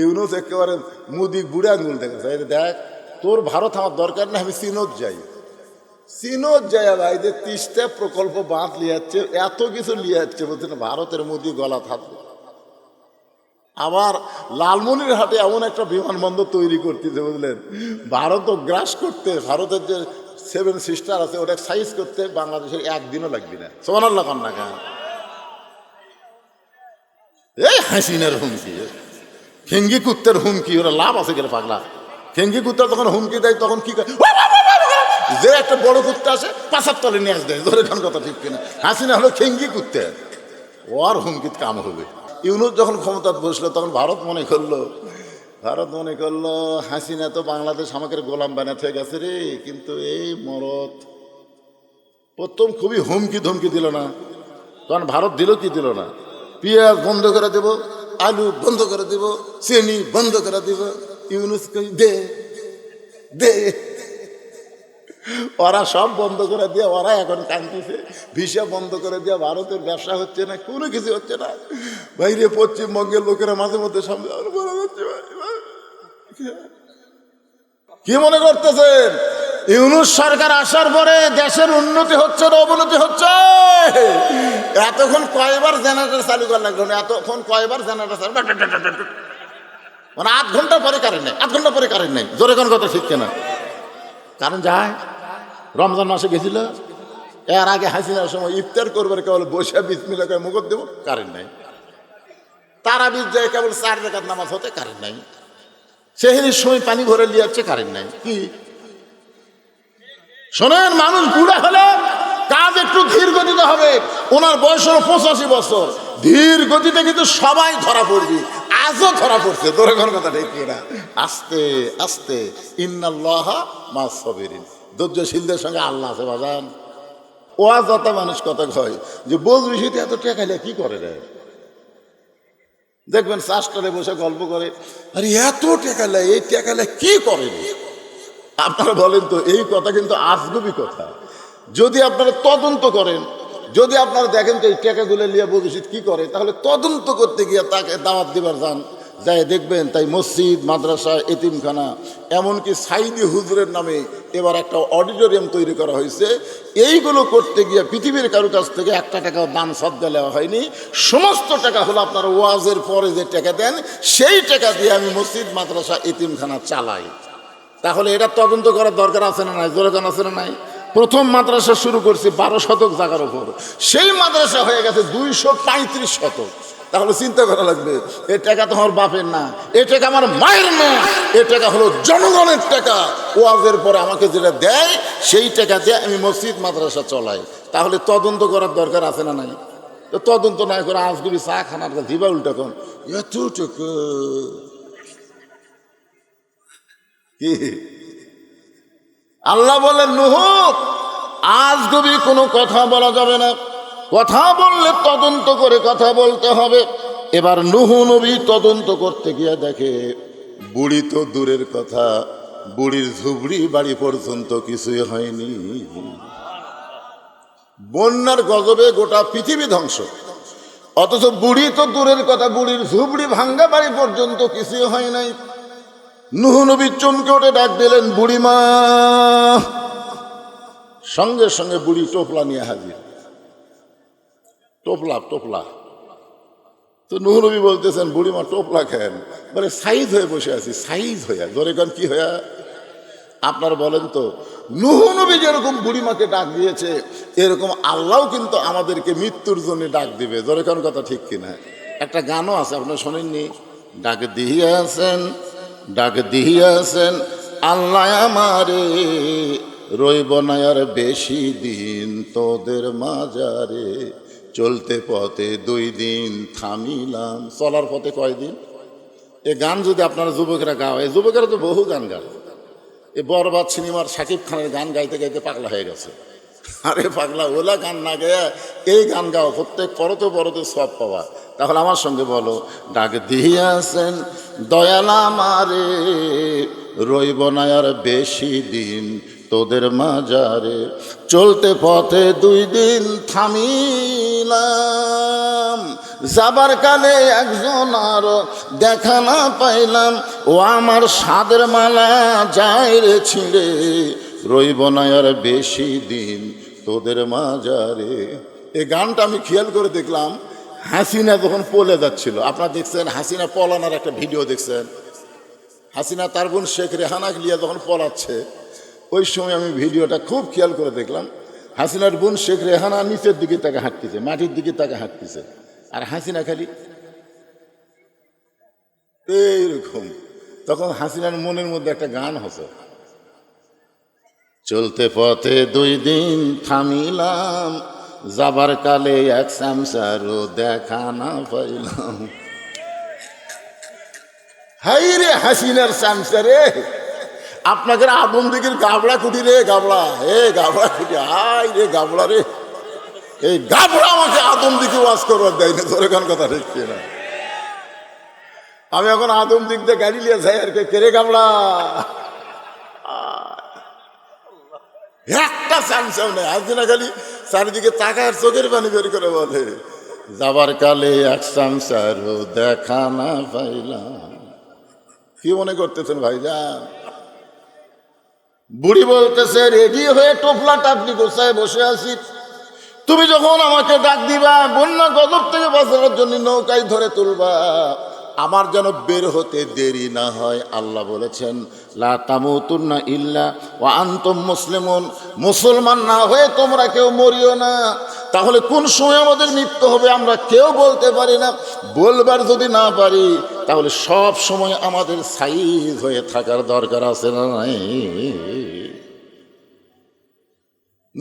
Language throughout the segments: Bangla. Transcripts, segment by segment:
ইউনুস একেবারে মুদি বুড়ে আঙুল দেখেছে, দেখ তোর ভারত আমার দরকার না, আমি চীনত যাই। চীনত যায় ভাই, যে 30টা প্রকল্প বাঁধ লিয়াচ্ছে, এত কিছু লিয়াচ্ছে, বলছে না ভারতের মুদি গলা থাকবে। আবার লালমনিরহাটে এমন একটা বিমানবন্দর তৈরি করতেছে, বুঝলেন, ভারতও গ্রাস করতে, ভারতের যে 7 সিস্টার আছে ওটা সাইজ করতে বাংলাদেশের একদিনও লাগবে না। সোনাল্লা কন্যা কা এই হাসিনার হুমকি, খেঙ্গি কুত্তের হুমকি, ওরা লাভ আছে গেলে পাগলা। খেঙ্গি কুত্তা যখন হুমকি দেয় তখন কি করে, যে একটা বড় কুত্তা আসে 5 তলে নিয়ে আসবে, ধরে খান কথা ঠিক কিনা। হাসিনা হলো খেঙ্গি কুত্তে, ওর হুমকিত কাম হবে। ইউনুস যখন ক্ষমতায় বসলো তখন ভারত মনে করলো হাসিনা তো বাংলাদেশ আমাকে গোলাম বানাতে হয়ে গেছে রে। কিন্তু এই মরদ প্রথম খুবই হুমকি ধমকি দিল না, তখন ভারত দিল কি দিল না, পেঁয়াজ বন্ধ করে দেব, আলু বন্ধ করে দেব, চিনি বন্ধ করে দেব। ইউনুস দে দে, ওরা সব বন্ধ করে দিয়ে ওরা এখন কাঁদতেছে, ভিসা বন্ধ করে দিয়ে ভারতের ব্যবসা হচ্ছে না, কোনো কিছু হচ্ছে না। বাইরে পশ্চিমবঙ্গের লোকেরা মাঝে মধ্যে সামনে বলা যাচ্ছে, কি মনে করতেছেন ইউনুস সরকার আসার পরে দেশের উন্নতি হচ্ছে না অবনতি হচ্ছে? এতক্ষণ কয়বার জেনারেটর চালু করা লাগলো না, এতক্ষণ কয়বার জেনারেটর চালু, মানে 8 ঘন্টা পরে কারেন্ট নেই, 8 ঘন্টা পরে কারেন্ট নেই, জোরে কোন কথা ঠিক কিনা? কারণ যায় রমজান মাসে গেছিল, এর আগে হাসিনার সময় ইফতার করবার কেবল বসে বিসমিল্লাহ করে মুখত দেবো, কারেন্ট নাই। তারাবির যায় কেবল 4 রাকাত নামাজ হতে কারেন্ট নাই। সেহরির সময় পানি ভরে লিয়াচ্ছে, কারেন্ট নাই। কি শোনেন, মানুষ বুড়া হলে কাজ একটু ধীর গতিতে হবে। ওনার বয়স হলো 85 বছর, ধীর গতিতে কিন্তু সবাই ধরা পড়বি, আজও ধরা পড়ছে। ধরে কোন কথা ঠিক না? আস্তে আস্তে, ইন্নাল্লাহা মাস সাবিরিন, ধৈর্যশীলদের সঙ্গে আল্লাহ আছে বাজান। ওয়া যত মানুষ কথা কয় যে বোঝ বিষয়তে এত টেকাইলে কি করে রে, দেখবেন চাষটারে বসে গল্প করে, আরে এত টেকাইলে, এই টেকাইলে কি করে রে? আপনারা বলেন তো, এই কথা কিন্তু আজগুবি কথা। যদি আপনারা তদন্ত করেন, যদি আপনারা দেখেন তো এই টাকাগুলো নিয়ে বলছিত কি করে, তাহলে তদন্ত করতে গিয়ে তাকে দাওয়াত দিবার যান, যাই দেখবেন তাই মসজিদ, মাদ্রাসা, এতিমখানা, এমনকি সাইদি হুজুরের নামে এবার একটা অডিটোরিয়াম তৈরি করা হয়েছে। এইগুলো করতে গিয়ে পৃথিবীর কারো কাছ থেকে 1 টাকাও দান সদ্গা নেওয়া হয়নি। সমস্ত টাকা হলো আপনারা ওয়াজের পরে যে টাকা দেন, সেই টাকা দিয়ে আমি মসজিদ, মাদ্রাসা, এতিমখানা চালাই। তাহলে এটা তদন্ত করার দরকার আছে না নাই? দরকার আছে না নাই? প্রথম মাদ্রাসা শুরু করছি 12 শতক জায়গার উপর, সেই মাদ্রাসা হয়ে গেছে 235 শতক। তাহলে চিন্তা করা লাগবে, এই টাকা তো আমার বাপের না, এই টাকা আমার মায়ের না, এই টাকা হলো জনগণের টাকা। ওয়াজের পরে আমাকে যেটা দেয় সেই টাকা দিয়ে আমি মসজিদ, মাদ্রাসা চলাই। তাহলে তদন্ত করার দরকার আছে না নাই? তো তদন্ত না করে আজগুবি চা খানার দিবা উল্টা কোন এতটুকু কি? আল্লাহ বলেন নূহ, আজগুবি কোনো কথা বলা যাবে না, কথা বললে তদন্ত করে কথা বলতে হবে। এবার নূহ নবী তদন্ত করতে গিয়ে দেখে বুড়ি তো দূরের কথা, বুড়ির ঝুবড়ি বাড়ি পর্যন্ত কিছুই হয়নি। বন্যার গজবে গোটা পৃথিবী ধ্বংস, অথচ বুড়ি তো দূরের কথা, বুড়ির ঝুবড়ি ভাঙ্গা বাড়ি পর্যন্ত কিছুই হয় নাই। নূহ নবী চমকে ওঠে ডাক দিলেন, বুড়িমা। সঙ্গে সঙ্গে বুড়ি টোপলা নিয়ে হাজির, টোপলা। তো নূহ নবী বলতেছেন, বুড়িমা টোপলা খেন, বলে সাইজ হয়ে বসে আছি, সাইজ হইয়া। ধরে কন কি হইয়া? আপনারা বলেন তো, নূহ নবী যেরকম বুড়িমাকে ডাক দিয়েছে, এরকম আল্লাহ কিন্তু আমাদেরকে মৃত্যুর জন্য ডাক দিবে। ধরে কোন কথা ঠিক কিনা? একটা গানও আছে, আপনারা শোনেননি? ডাক দিয়াছেন আল্লাহ আমারে, রইব না আর বেশি দিন তোদের মাজারে, চলতে পথে 2 দিন থামিলাম। চলার পথে কয়দিন? এ গান যদি আপনারা যুবকেরা গাও, এই যুবকেরা তো বহু গান গায়। এই বরবাদ সিনেমার শাকিব খানের গান গাইতে গাইতে পাগলা হয়ে গেছে। আরে পাগলা, ওলা গান না গায়া এই গান গাও, প্রত্যেক পরতে সব পাওয়া। তাহলে আমার সঙ্গে বলো, ডাক দিয়াছেন দয়াল আমারে, রইব না আর বেশি দিন তোদের মাজারে, চলতে পথে 2 দিন থামিলাম। যাবার কালে একজন আরো দেখা না পাইলাম, ও আমার সাদের মালা যায় রে ছিঁড়ে, রইব না আর বেশি দিন তোদের মাজারে। এই গানটা আমি খেয়াল করে দেখলাম হাসিনা যখন পলে যাচ্ছিল। আপনারা দেখছেন হাসিনা পলানোর একটা ভিডিও দেখছেন? হাসিনা তার বোন শেখ রেহানাকে নিয়ে যখন পলাচ্ছে, ওই সময় আমি ভিডিওটা খুব খেয়াল করে দেখলাম। হাসিনার বোন শেখ রেহানা নিচের দিকে তাকে হাঁটতেছে, মাটির দিকে তাকে হাঁটতেছে, আর হাসিনা খালি এইরকম। তখন হাসিনার মনের মধ্যে একটা গান হচ্ছে, চলতে পথে 2 দিন থামিলাম, যাবার কালে এক সামসারও দেখা না পাইলাম। হাই রে হাসিনার সামসারে, আপনাকে আদম দিকের গাবড়া কুটি রে, গাবড়া এ গাবড়া কুটি, হাই রে গাবড়া রে, এই গাবড়া আমাকে আদম দিকে ওয়াজ করবার দেয় না। তোর এখন কথা ঠিক না, আমি এখন আদম দিক দিয়ে গাড়ি নিয়ে যাই আর কেড়ে গাবড়া একটা চান্সও নেই। হাসিনা খালি চারিদিকে তাকার চোখের পানি বের করে বলে, যাবার কালে এক চান্সারও দেখা না পাইলাম। কি মনে করতেছেন ভাইজান? বুড়ি বলতেছে, রেডি হয়ে টোপলা টাপলি গোছায় বসে আছি, তুমি যখন আমাকে ডাক দিবা, বন্যা গজব থেকে বাঁচানোর জন্য নৌকায় ধরে তুলবা, আমার যেন বের হতে দেরি না হয়। আল্লাহ বলেছেন, লা তামুতুন্না ইল্লা ওয়া আনতুম মুসলিমুন, মুসলমান না হয়ে তোমরা কেউ মরিও না। তাহলে কোন সময় আমাদের মৃত্যু হবে আমরা কেউ বলতে পারি না। বলবার যদি না পারি, তাহলে সব সময় আমাদের সাইজ হয়ে থাকার দরকার আছে না নাই?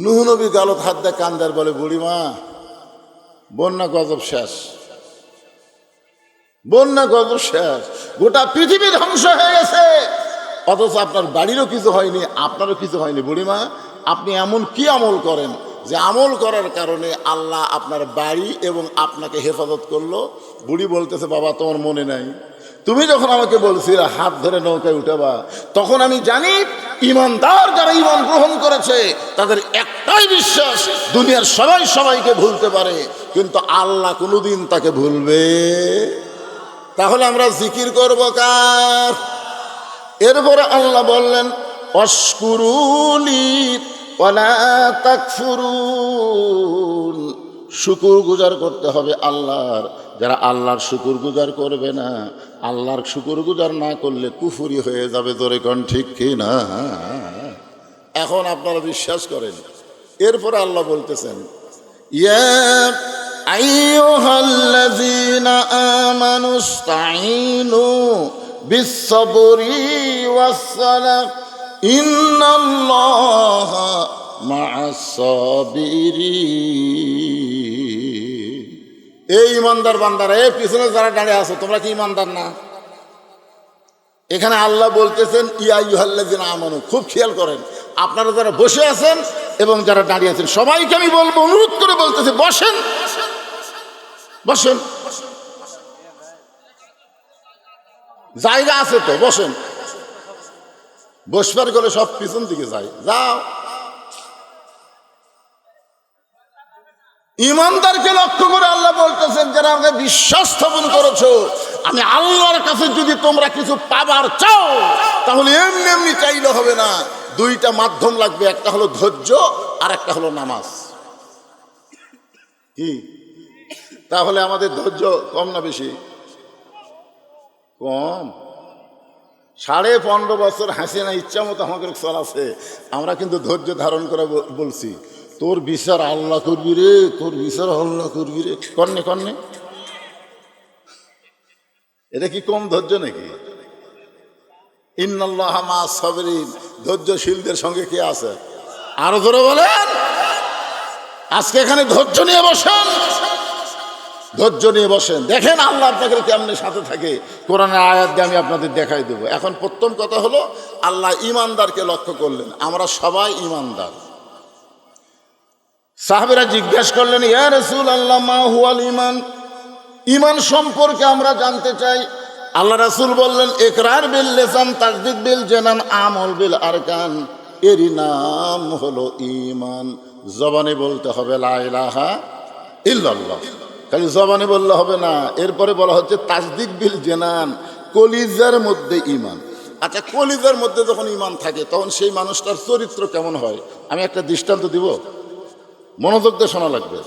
নূহ নবী গালত হাত দেয় কান্দার, বলে বুড়িমা বন্যা গজব শেষ, বন্যা গজব শেষ, গোটা পৃথিবী ধ্বংস হয়ে গেছে, অথচ আপনার বাড়িরও কিছু হয়নি, আপনারও কিছু হয়নি। বুড়িমা আপনি এমন কি আমল করেন যে আমল করার কারণে আল্লাহ আপনার বাড়ি এবং আপনাকে হেফাজত করলো? বুড়ি বলতেছে, বাবা তোমার মনে নাই, তুমি যখন আমাকে বলছিলে হাত ধরে নৌকায় উঠাবা, তখন আমি জানি ইমানদার যারা ইমান গ্রহণ করেছে তাদের একটাই বিশ্বাস, দুনিয়ার সবাই সবাইকে ভুলতে পারে কিন্তু আল্লাহ কোনোদিন তাকে ভুলবে। তাহলে আমরা জিকির করব কার? এরপরে আল্লাহ বললেন, অশকুরুলি ওয়ালা তাকফুরুন, শুকুর গুজার করতে হবে আল্লাহর। যারা আল্লাহর শুকুর গুজার করবে না, আল্লাহর শুকুর গুজার না করলে কুফরি হয়ে যাবে। জোরে কোন ঠিক কি না? এখন আপনারা বিশ্বাস করেন। এরপরে আল্লাহ বলতেছেন, ইয়া আইয়ুহাল্লাযীনা আমানুস্তাঈনু বিস-সাবরি ওয়াস-সালাহ ইন্নাল্লাহা মা'আস-সাবিরিন। এই ইমানদার বান্দারা, এই পিছনে যারা দাঁড়িয়ে আছো তোমরা কি ইমানদার না? এখানে আল্লাহ বলতেছেন ইয়া আইয়ুহাল্লাযীনা আমানু। খুব খেয়াল করেন, আপনারা যারা বসে আছেন এবং যারা দাঁড়িয়ে আছেন সবাইকে আমি বলবো, অনুরোধ করে বলতেছি, বসেন বসেন, জায়গা আছে তো, বসেন। বসবার করে সব পিছন দিকে যাই, যাও। ইমানদারকে লক্ষ্য করে আল্লাহ বলতেছেন, যারা আমাকে বিশ্বাস স্থাপন করেছো, আমি আল্লাহর কাছে যদি তোমরা কিছু পাবার চাও, তাহলে এমনি এমনি চাইলে হবে না, দুইটা মাধ্যম লাগবে, একটা হলো ধৈর্য আর একটা হলো নামাজ। কি তাহলে আমাদের ধৈর্য কম না বেশি? কম। 15.5 বছর হাসিনা ইচ্ছা মতো আমাকে চলাছে, আমরা কিন্তু ধৈর্য ধারণ করে বলছি, তোর বিচার আল্লাহ করবি রে, তোর বিচার আল্লাহ করবি রে, কর্নে কর্নে। এটা কি কম ধৈর্য নাকি? ইন্নাল্লাহা মা'আস-সাবিরিন, ধৈর্যশীলদের সঙ্গে কে আছে? আরো জোরে বলেন। আজকে এখানে ধৈর্য নিয়ে বসেন, ধৈর্য নিয়ে বসেন, দেখেন আল্লাহ আপনাদের কেমনে সাথে থাকে। কোরআনের আয়াত দিয়ে আমি আপনাদের দেখাই দেবো। এখন প্রথম কথা হলো, আল্লাহ ইমানদারকে লক্ষ্য করলেন, আমরা সবাই ইমানদার। সাহাবেরা জিজ্ঞাসা করলেন, ইয়া রাসূলুল্লাহ মা হুয়াল ঈমান, ঈমান সম্পর্কে আমরা জানতে চাই। আল্লাহ রাসূল বললেন, ইকরার বিল লিসান, তাসদীক বিল জানান, আমল বিল আরকান। এরই নাম হলো ঈমান। জবানে বলতে হবে লা ইলাহা ইল্লাল্লাহ, খালি জবানে বললে হবে না, এরপরে বলা হচ্ছে তাসদিক বিল জেনান, কলিজার মধ্যে ইমান। আচ্ছা, কলিজার মধ্যে যখন ইমান থাকে তখন সেই মানুষটার চরিত্র কেমন হয়? আমি একটা দৃষ্টান্ত দিব, মনোযোগ দিয়ে শোনা লাগবে।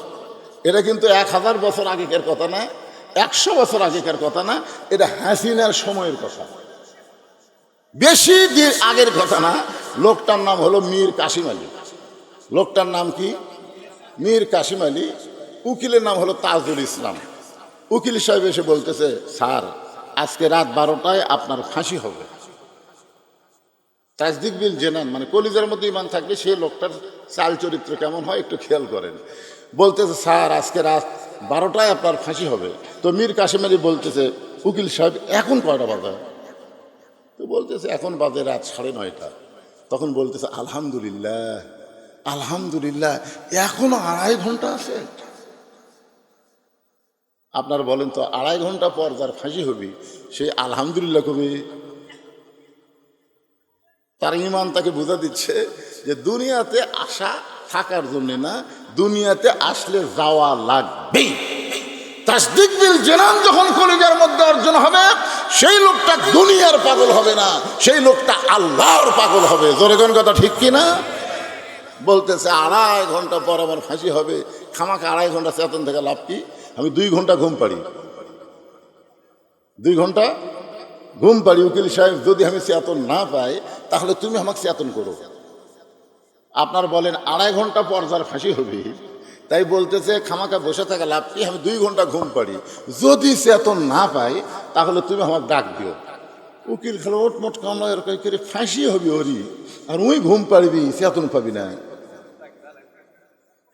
এটা কিন্তু 1000 বছর আগেকার কথা না, 100 বছর আগেকার কথা না, এটা হাসিনার সময়ের কথা, বেশি দিন আগের কথা না। লোকটার নাম হলো মীর কাসিম আলী। লোকটার নাম কি? মীর কাসিম আলী। উকিলের নাম হলো তাজুল ইসলাম। উকিল সাহেব এসে বলতেছে, স্যার আজকে রাত 12টায় আপনার ফাঁসি হবে। তাসদিক বিল জেনান মানে কলিজার মধ্যে ইমান থাকলে সেই লোকটার চাল চরিত্র কেমন হয় একটু খেয়াল করেন। বলতেছে, স্যার আজকে রাত 12টায় আপনার ফাঁসি হবে। তো মীর কাসিম আলী বলতেছে, উকিল সাহেব এখন কয়টা বাজে? তো বলতেছে, এখন বাজে রাত 9:30। তখন বলতেছে, আলহামদুলিল্লাহ আলহামদুলিল্লাহ, এখনো 2.5 ঘন্টা আছে। আপনার বলেন তো, 2.5 ঘন্টা পর যার ফাঁসি হবি সে আলহামদুলিল্লাহ কবি? তার ইমান তাকে বোঝা দিচ্ছে যে দুনিয়াতে আসা থাকার জন্য না, দুনিয়াতে আসলে যাওয়া লাগবে। তাসদিক বিল জেনান যখন কলিজার মধ্যে অর্জন হবে, সেই লোকটা দুনিয়ার পাগল হবে না, সেই লোকটা আল্লাহর পাগল হবে। জোরে কোন কথা ঠিক কিনা? বলতেছে 2.5 ঘন্টা পর আমার ফাঁসি হবে, খামাকে 2.5 ঘন্টা চেতন থেকে লাভ কি? আমি 2 ঘন্টা ঘুম পাড়ি, 2 ঘন্টা ঘুম পাড়ি। উকিল সাহেব, যদি আমি চেতন না পাই তাহলে তুমি আমাকে চেতন করো। আপনার বলেন 2.5 ঘন্টা পর যার ফাঁসি হবে, তাই বলতেছে খামাকা বসে থাকা লাভ কি? আমি 2 ঘন্টা ঘুম পাড়ি, যদি চেতন না পাই তাহলে তুমি আমাকে ডাক দিও। উকিল খেলো ওটমোট কামলা করে ফাঁসি হবি ওরি, আর ওই ঘুম পাড়বি, চেতন পাবি না,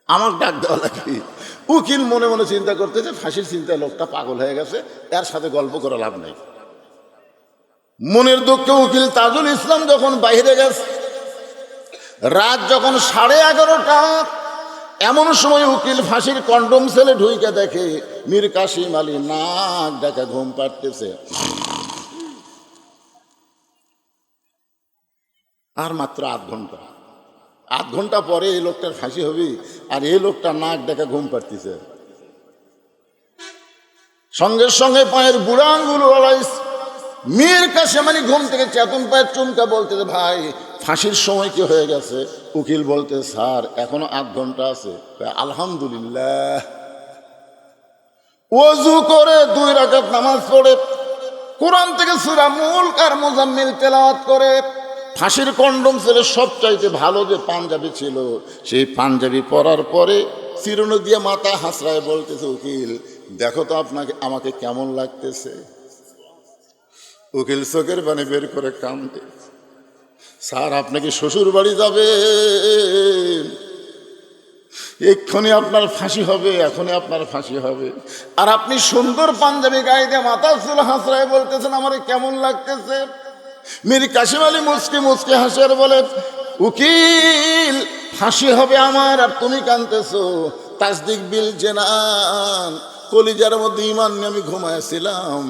আমার ডাক দেওয়া লাগবে। উকিল মনে মনে চিন্তা করতেছে, ফাঁসির চিন্তায় লোকটা পাগল হয়ে গেছে, এর সাথে গল্প করে লাভ নেই। মনের দুঃখে উকিল তাজুল ইসলাম যখন বাইরে গেছে, রাত যখন 11:30, এমন সময় উকিল ফাঁসির কন্ডম সেলে ঢুইকে দেখে মীর কাসিম আলী নাক ডাকা ঘুম পাড়তেছে। আর মাত্র 8 ঘন্টা, 8 ঘন্টা পরে এই লোকটার ফাঁসি হবে, আর এই লোকটা নাক ডাকা ঘুম পাড়তেছে। সঙ্গে সঙ্গে পায়ের বুড়া আঙ্গুল ওলাইছে। মীর কাসিম আলী ঘুম থেকে চেতন পায়ের চুমকা বলতেছে, ভাই ফাঁসির সময় কি হয়ে গেছে? উকিল বলতে, স্যার এখনো 8 ঘন্টা আছে। আলহামদুলিল্লাহ। ওযু করে 2 রাকাত নামাজ পড়ে কোরআন থেকে সূরা মুলক আর মুজাম্মিল তেলাওয়াত করে ফাঁসির কন্ডম ছেলে সবচাইতে ভালো যে পাঞ্জাবি ছিল, সেই পাঞ্জাবি পরার পরে চিরুনি দিয়ে মাথা হাসরায় বলতেছে, উকিল দেখো তো আপনাকে আমাকে কেমন লাগতেছে। উকিল চোখের পানি বের করে কান্দে, স্যার আপনি কি শ্বশুর বাড়ি যাবে? এক্ষুনি আপনার ফাঁসি হবে, এখনই আপনার ফাঁসি হবে, আর আপনি সুন্দর পাঞ্জাবি গায়ে দিয়ে মাথা চুল হাসরায় বলতেছেন আমার কেমন লাগতেছে। মীর কাসিম আলী মুচকি মুচকি হাসে আর বলে, উকিল ফাঁসি হবে আমার আর তুমি কাঁদতেছো। তাসদিক বিল জেনান, কলিজার মধ্যে ইমান নিয়ে আমি ঘুমাইছিলাম,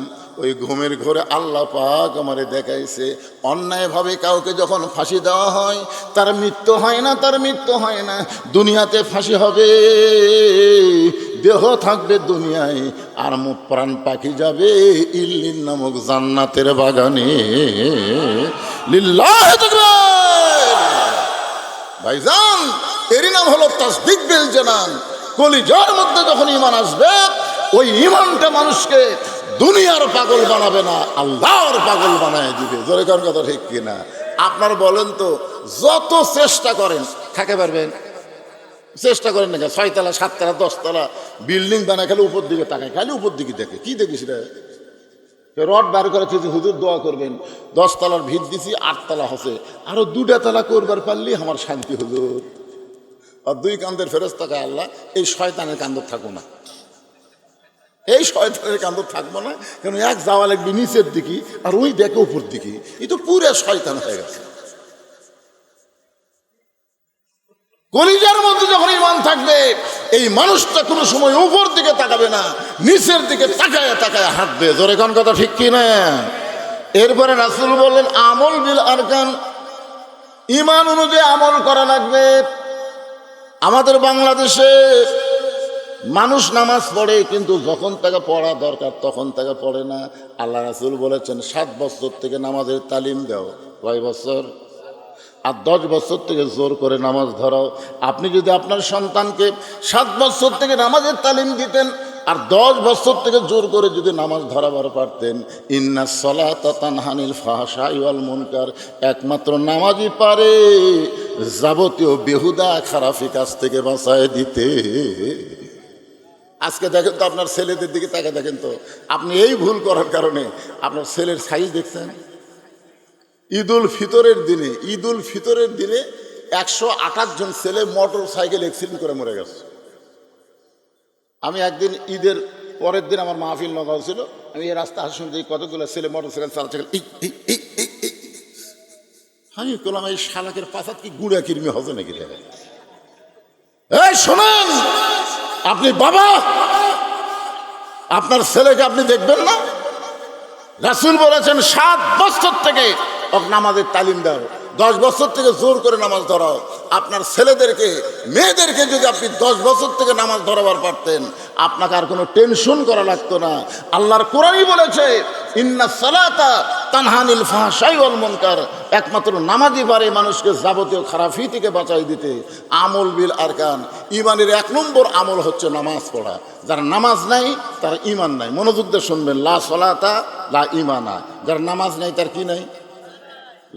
ওই ঘুমের ঘরে আল্লাহ পাক আমারে দেখাইছে অন্যায়ভাবে কাউকে যখন ফাঁসি দেওয়া হয় তার মৃত্যু হয় না, তার মৃত্যু হয় না। দুনিয়াতে ফাঁসি হবে, দেহ থাকবে দুনিয়ায়, আর প্রাণ পাখি যাবে ইল্লিন নামক জান্নাতের বাগানে। লিল্লাহ তাকবীর। ভাইজান, এরই নাম হলো তাসদিক বিল জানান। কলিজার মধ্যে যখন ঈমান আসবে, ওই ঈমানটা মানুষকে দুনিয়ার পাগল বানাবে না, আল্লাহর পাগল বানায় দিবে। জোরে কোন কথা ঠিক কিনা? আপনার বলেন তো, যত চেষ্টা করেন থাকতে পারবেন? চেষ্টা করেন না, 6 তলা 7 তলা 10 তলা বিল্ডিং বানায় খালি উপর দিকে তাকায়, খালি উপর দিকে দেখে, কি দেখিস রে? রড বার করে কিছু হুজুর দোয়া করবেন, 10 তলার ভিত দিছি 8 তলা হচ্ছে, আরো 2টা তলা করবার পারলি আমার শান্তি হুজুর। আর 2 কান্দের ফেরেশতা, আল্লাহ এই শয়তানের কান্দর থাকো না, এই শয়তানের কান্দর থাকবো না, কেন এক যাওয়া লাগবে নিচের দিকে আর ওই দেখে উপর দিকে, এই তো পুরো শয়তান হয়ে গেছে। কলিজার মধ্যে যখন ঈমান থাকবে, এই মানুষটা কোনো সময় উপর দিকে তাকাবে না, নিচের দিকে তাকায় তাকায় হাঁটবে। জোরে কোন কথা ঠিক কি না? এরপরে রাসূল বললেন, আমল বিল আরকান, ঈমান অনুযায়ী আমল করা লাগবে। আমাদের বাংলাদেশে মানুষ নামাজ পড়ে কিন্তু যখন তাকে পড়া দরকার তখন তাকে পড়ে না। আল্লাহ রাসূল বলেছেন 7 বছর থেকে নামাজের তালিম দাও। কয় বছর? আর 10 বছর থেকে জোর করে নামাজ ধরাও। আপনি যদি আপনার সন্তানকে 7 বছর থেকে নামাজের তালিম দিতেন আর 10 বছর থেকে জোর করে যদি নামাজ ধরাবার পারতেন, ইন্নাস সালাতা তানহা আনিল ফাহশাই ওয়াল মুনকার, একমাত্র নামাজই পারে যাবতীয় বেহুদা খারাপি কাজ থেকে বাঁচায় দিতে। আজকে দেখেন তো আপনার ছেলেদের দিকে তাকে দেখেন তো, আপনি এই ভুল করার কারণে আপনার ছেলের সাইজ দেখছেন। ঈদুল ফিতরের দিনে 128 জন ছেলে মোটর সাইকেল অ্যাক্সিডেন্ট করে মরে গেছে। আমি একদিন ঈদের পরের দিন আমার মাহফিল নগাঁও ছিল, আমি এই রাস্তা আসার সময় দেখি কতগুলো ছেলে মোটর সাইকেল চালাচ্ছে। আমি বললাম এই শালাকের পাশাত কি গুড়া কিরমি হবে নাকি? এই শোনেন, আপনি বাবা, আপনার ছেলেকে আপনি দেখবেন না? রাসূল বলেছেন 7 বছর থেকে নামাজের তালিম দাও, 10 বছর থেকে জোর করে নামাজ ধরাও। আপনার ছেলেদেরকে মেয়েদেরকে যদি আপনি 10 বছর থেকে নামাজ ধরাবার পারতেন, আপনাকে আর কোনো টেনশন করা লাগতো না। আল্লাহর কোরআনই বলেছে ইন্নাস সালাতা তানহা আনিল ফাহশাই ওয়াল মুনকার, একমাত্র নামাজই পারে মানুষকে যাবতীয় খারাপি থেকে বাঁচাই দিতে। আমল বিল আরকান, ইমানের 1 নম্বর আমল হচ্ছে নামাজ পড়া। যার নামাজ নাই তার ইমান নাই। মনোযোগ দিয়ে শুনবেন, লা সলাতা লা ইমানা, যার নামাজ নাই তার কি নাই?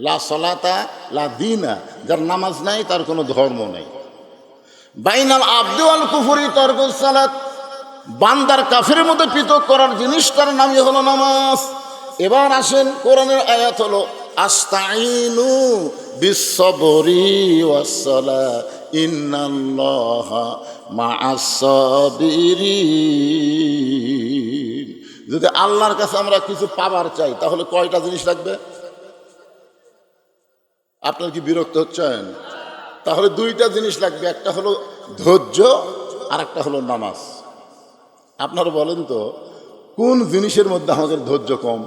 লা সলাতা লা দীনা, যার নামাজ নাই তার কোনো ধর্ম নেই। বাইনাল আবদি ওয়াল কুফরি তারকুস সালাত, বান্দার কাফের মধ্যে পৃথক করার জিনিসটার নামই হলো নামাজ। এবার আসেন, কোরআনের আয়াত হলো আস্তাইনু বিসসবরি ওয়াস সালাহ ইন্নাল্লাহা মাআস সাবিরিন। যদি আল্লাহর কাছে আমরা কিছু পাবার চাই তাহলে কয়টা জিনিস লাগবে? আপনার কি বিরক্ত হচ্ছেন? তাহলে 2টা জিনিস লাগবে, একটা হলো ধৈর্য আর একটা হলো নামাজ। আপনারা বলেন তো কোন জিনিসের মধ্যে আমাদের ধৈর্য কম?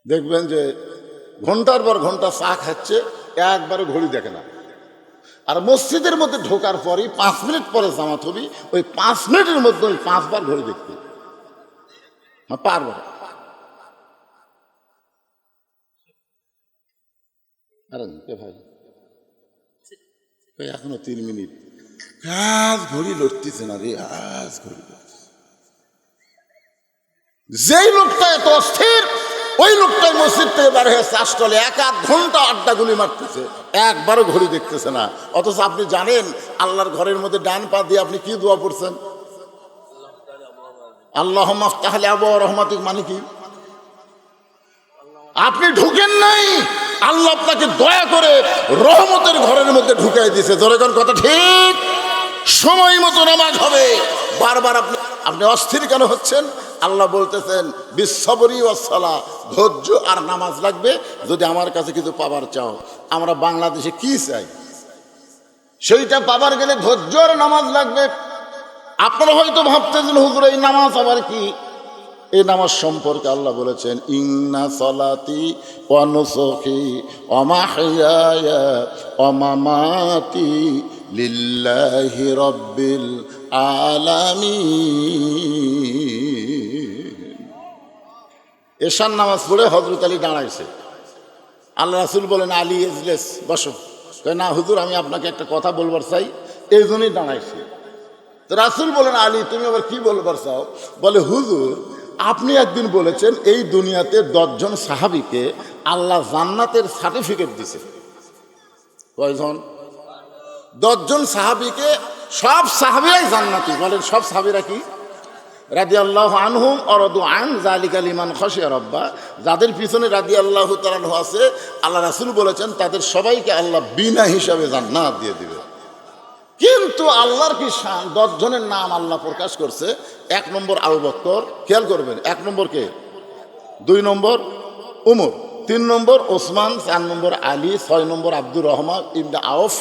দেখবেন যে ঘন্টার পর ঘন্টা চা খাচ্ছে, একবারও ঘড়ি দেখে না। আর মসজিদের মধ্যে ঢোকার পরই 5 মিনিট পরে জামাত হবি, ওই 5 মিনিটের মধ্যে ওই 5 বার ঘড়ি দেখতে পারবো। আরে ভাই এখনো 3 মিনিট, আজ ঘড়ি লড়তেছে না রে, আজ ঘড়ি। যেই লোকটা এত অস্থির, ওই লোকটাই মসজিদ থেকে বার হয়ে চাষটলে 1-8 ঘন্টা আড্ডা গুলি মারতেছে, একবারও ঘড়ি দেখতেছে না। অথচ আপনি জানেন আল্লাহর ঘরের মধ্যে ডান পা দিয়ে আপনি কি দোয়া পড়ছেন? আল্লাহুম্মা আফতাহ লি আবওয়াব রাহমাতিক, মানে কি? আপনি ঢুকেন নাই, আল্লাহ আপনাকে দয়া করে রহমতের ঘরের মধ্যে ঢুকাই দিয়েছে। জোরেগণ কথা ঠিক? সময় মতো নামাজ হবে। বারবার আপনি অস্থির কেন হচ্ছেন? আল্লাহ বলতেছেন বিসসবরি ওয়াস সালাহ, ধৈর্য আর নামাজ লাগবে যদি আমার কাছে কিছু পাবার চাও। আমরা বাংলাদেশে কি চাই সেইটা পাবার গেলে ধৈর্য আর নামাজ লাগবে। আপনারা হয়তো ভাবতেছেন হুজুর এই নামাজ আবার কি? এই নামাজ সম্পর্কে আল্লাহ বলেছেন ইন্না সলাতি ওয়া নুসুকি ওয়া মাহইয়ায়া ওয়া মামাতি লিল্লাহি রাব্বিল আলামিন। এশার নামাজ পড়ে হযরত আলী দাঁড়াইছে। আল্লাহ রাসূল বলেন আলী ইজলিস, বসো। না হুজুর আমি আপনাকে একটা কথা বলবার চাই, এই জন্যই দাঁড়াইছি। তো রাসূল বলেন আলী তুমি আবার কি বলবার চাও? বলে হুজুর আপনি একদিন বলেছেন এই দুনিয়াতে 10 জন সাহাবীকে আল্লাহ জান্নাতের সার্টিফিকেট দিছে। কয়জন? 10 জন সাহাবীকে, সব সাহাবীরাই জান্নাতি। বলেন সব সাহাবীরা কি? রাদিয়াল্লাহু আনহুম ওয়া রাদু আন যালিকা লিমান খাশিয়া রাব্বা, যাদের পিছনে রাদিয়াল্লাহু তাআলা আনহু আছে, আল্লাহ রাসূল বলেছেন তাদের সবাইকে আল্লাহ বিনা হিসাবে জান্নাত দিয়ে দিবে। কিন্তু আল্লাহর কি শান, 10 জনের নাম আল্লাহ প্রকাশ করছে। 1 নম্বর আবু বকর, খেয়াল করবেন 1 নম্বর কে? 2 নম্বর উমর, 3 নম্বর ওসমান, 4 নম্বর আলী, 6 নম্বর আব্দুর রহমান ইবনে আউফ,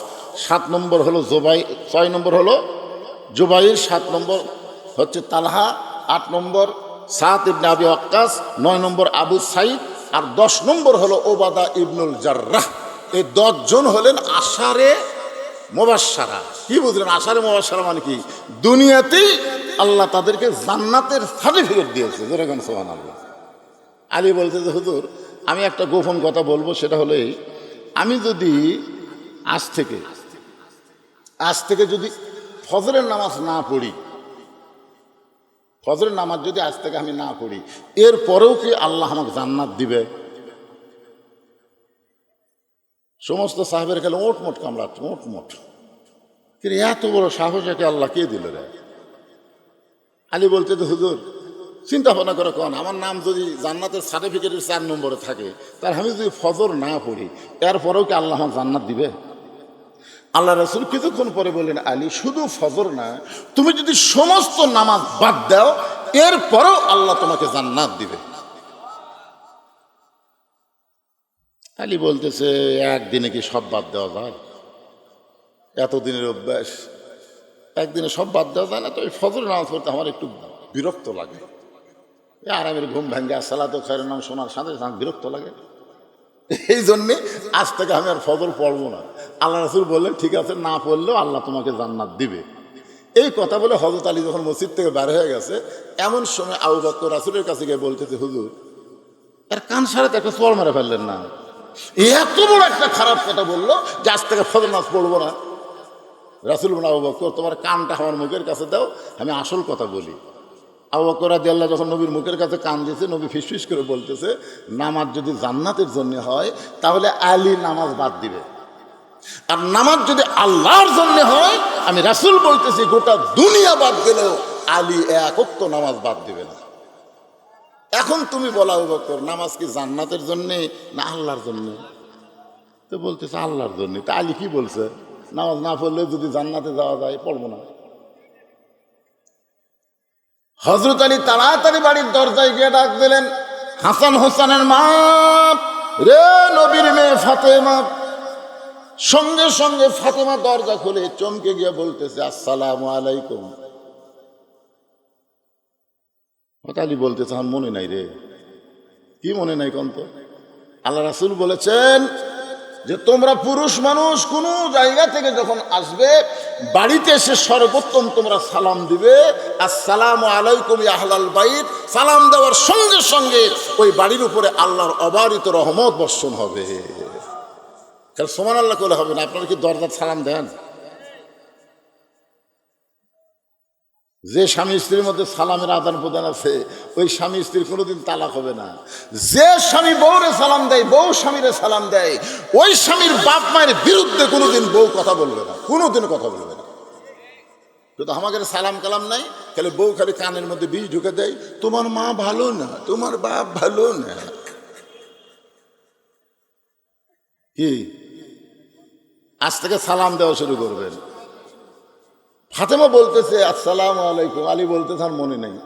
7 নম্বর হলো জুবাইর, 6 নম্বর হলো জুবাইর, 7 নম্বর হচ্ছে তালহা, 8 নম্বর সাদ ইবনে আবি ওয়াক্কাস, 9 নম্বর আবু সাইদ, আর 10 নম্বর হলো ওবাদা ইবনুল জাররাহ। এই 10 জন হলেন আশারে মুবাশশারা। কি বুঝলেন আশারে মুবাশশারা মানে কি? দুনিয়াতেই আল্লাহ তাদেরকে জান্নাতের সার্টিফিকেট দিয়েছে। যেরকম সুবহানাল্লাহ। আলী বলছে যে হুজুর আমি একটা গোপন কথা বলবো, সেটা হলো এই, আমি যদি আজ থেকে যদি ফজরের নামাজ না পড়ি, ফজরের নামাজ যদি আজ থেকে আমি না পড়ি, এরপরেও কি আল্লাহ আমাকে জান্নাত দিবে? সমস্ত সাহেবের খেলে ওটমোট কামড়াচ্ছে, ওটমোট। কিন্তু এত বড় সাহস একে আল্লাহ কে দিল রে? আলী বলতে তো হুজুর চিন্তা ভাবনা করে কোন, আমার নাম যদি জান্নাতের সার্টিফিকেটের 4 নম্বরে থাকে, তার আমি যদি ফজর না পড়ি, এরপরেও কি আল্লাহ আমার জান্নাত দিবে? আল্লাহ রাসূল কিছুক্ষণ পরে বললেন, আলী শুধু ফজর না, তুমি যদি সমস্ত নামাজ বাদ দাও, এরপরেও আল্লাহ তোমাকে জান্নাত দিবে। আলী বলতেছে, একদিনে কি সব বাদ দেওয়া যায়? এতদিনের অভ্যাস, একদিনে সব বাদ দেওয়া যায় না। তো এই ফজর নামাজ পড়তে আমার একটু বিরক্ত লাগে। আরামের ঘুম ভেঙ্গে সালাত খায়রুন নাম শোনার সাথে সাথে বিরক্ত লাগে। এই জন্যে আজ থেকে আমি আর ফজর পড়বো না। আল্লাহ রাসূল বললেন, ঠিক আছে, না পড়লেও আল্লাহ তোমাকে জান্নাত দিবে। এই কথা বলে হযরত আলী যখন মসজিদ থেকে বের হয়ে গেছে, এমন সময় আবু বকর রাসূলের কাছে গিয়ে বলতেছে, হুজুর এর কান সারাতে একটা চড় মেরে ফেললেন না? এত বড় একটা খারাপ কথা বললো যে আজ থেকে ফজর নামাজ পড়বো না। রাসূল বলেন, আবু বকর তোমার কানটা আমার মুখের কাছে দাও, আমি আসল কথা বলি। আবু বকর রাদিয়াল্লাহু যখন নবীর মুখের কাছে কান দিয়েছে, নবী ফিসফিস করে বলতেছে, নামাজ যদি জান্নাতের জন্য হয় তাহলে আলী নামাজ বাদ দিবে, আর নামাজ যদি আল্লাহর জন্য হয়, আমি রাসূল বলতেছি গোটা দুনিয়া বাদ দিলেও আলী এক ওয়াক্ত নামাজ বাদ দিবে না। এখন তুমি বলো আবু বকর, নামাজ কি জান্নাতের জন্যে না আল্লাহর জন্যে? তো বলতেছে আল্লাহর জন্যে। তা আলী কি বলছে? নামাজ না পড়লে যদি জান্নাতে যাওয়া যায়, পড়বো না। হযরত আলী তাড়াতাড়ি বাড়ির দরজায় গিয়ে ডাক দিলেন, হাসান হোসেনের মা, রে নবীর মেয়ে ফাতেমা। সঙ্গে সঙ্গে ফাতেমা দরজা খুলে চমকে গিয়ে বলতেছে, আসসালামু আলাইকুম। আলী বলতেছে, আমার মনে নাই রে। কি মনে নাই কন্ত? আল্লাহ রাসূল বলেছেন যে তোমরা পুরুষ মানুষ কোন জায়গা থেকে যখন আসবে, বাড়িতে এসে সর্বোত্তম তোমরা সালাম দিবে, আসসালামু আলাইকুম ইয়া আহলাল বাইত। সালাম দেওয়ার সঙ্গে সঙ্গে ওই বাড়ির উপরে আল্লাহর অবারিত রহমত বর্ষণ হবে। তাহলে সুবহানাল্লাহ বলে হবে না? আপনারা কি দরজার সালাম দেন? যে স্বামী স্ত্রীর মধ্যে সালামের আদান প্রদান আছে, ওই স্বামী স্ত্রীর কোনোদিন তালাক হবে না। যে স্বামী বউরে সালাম দেয়, বউ স্বামীরে সালাম দেয়, ওই স্বামীর বাপ মায়ের বিরুদ্ধে কোনোদিন বউ কথা বলবে না, কোনোদিন কথা বলবে না। কিন্তু আমাদের সালাম কালাম নাই, খালি বউ খালি কানের মধ্যে বীজ ঢুকে দেয়, তোমার মা ভালো না, তোমার বাপ ভালো না। কি আজ থেকে সালাম দেওয়া শুরু করবেন? ফাতেমা বলতেছে, আসসালামু আলাইকুম। আলী বলতেছে, আর মনে নেই।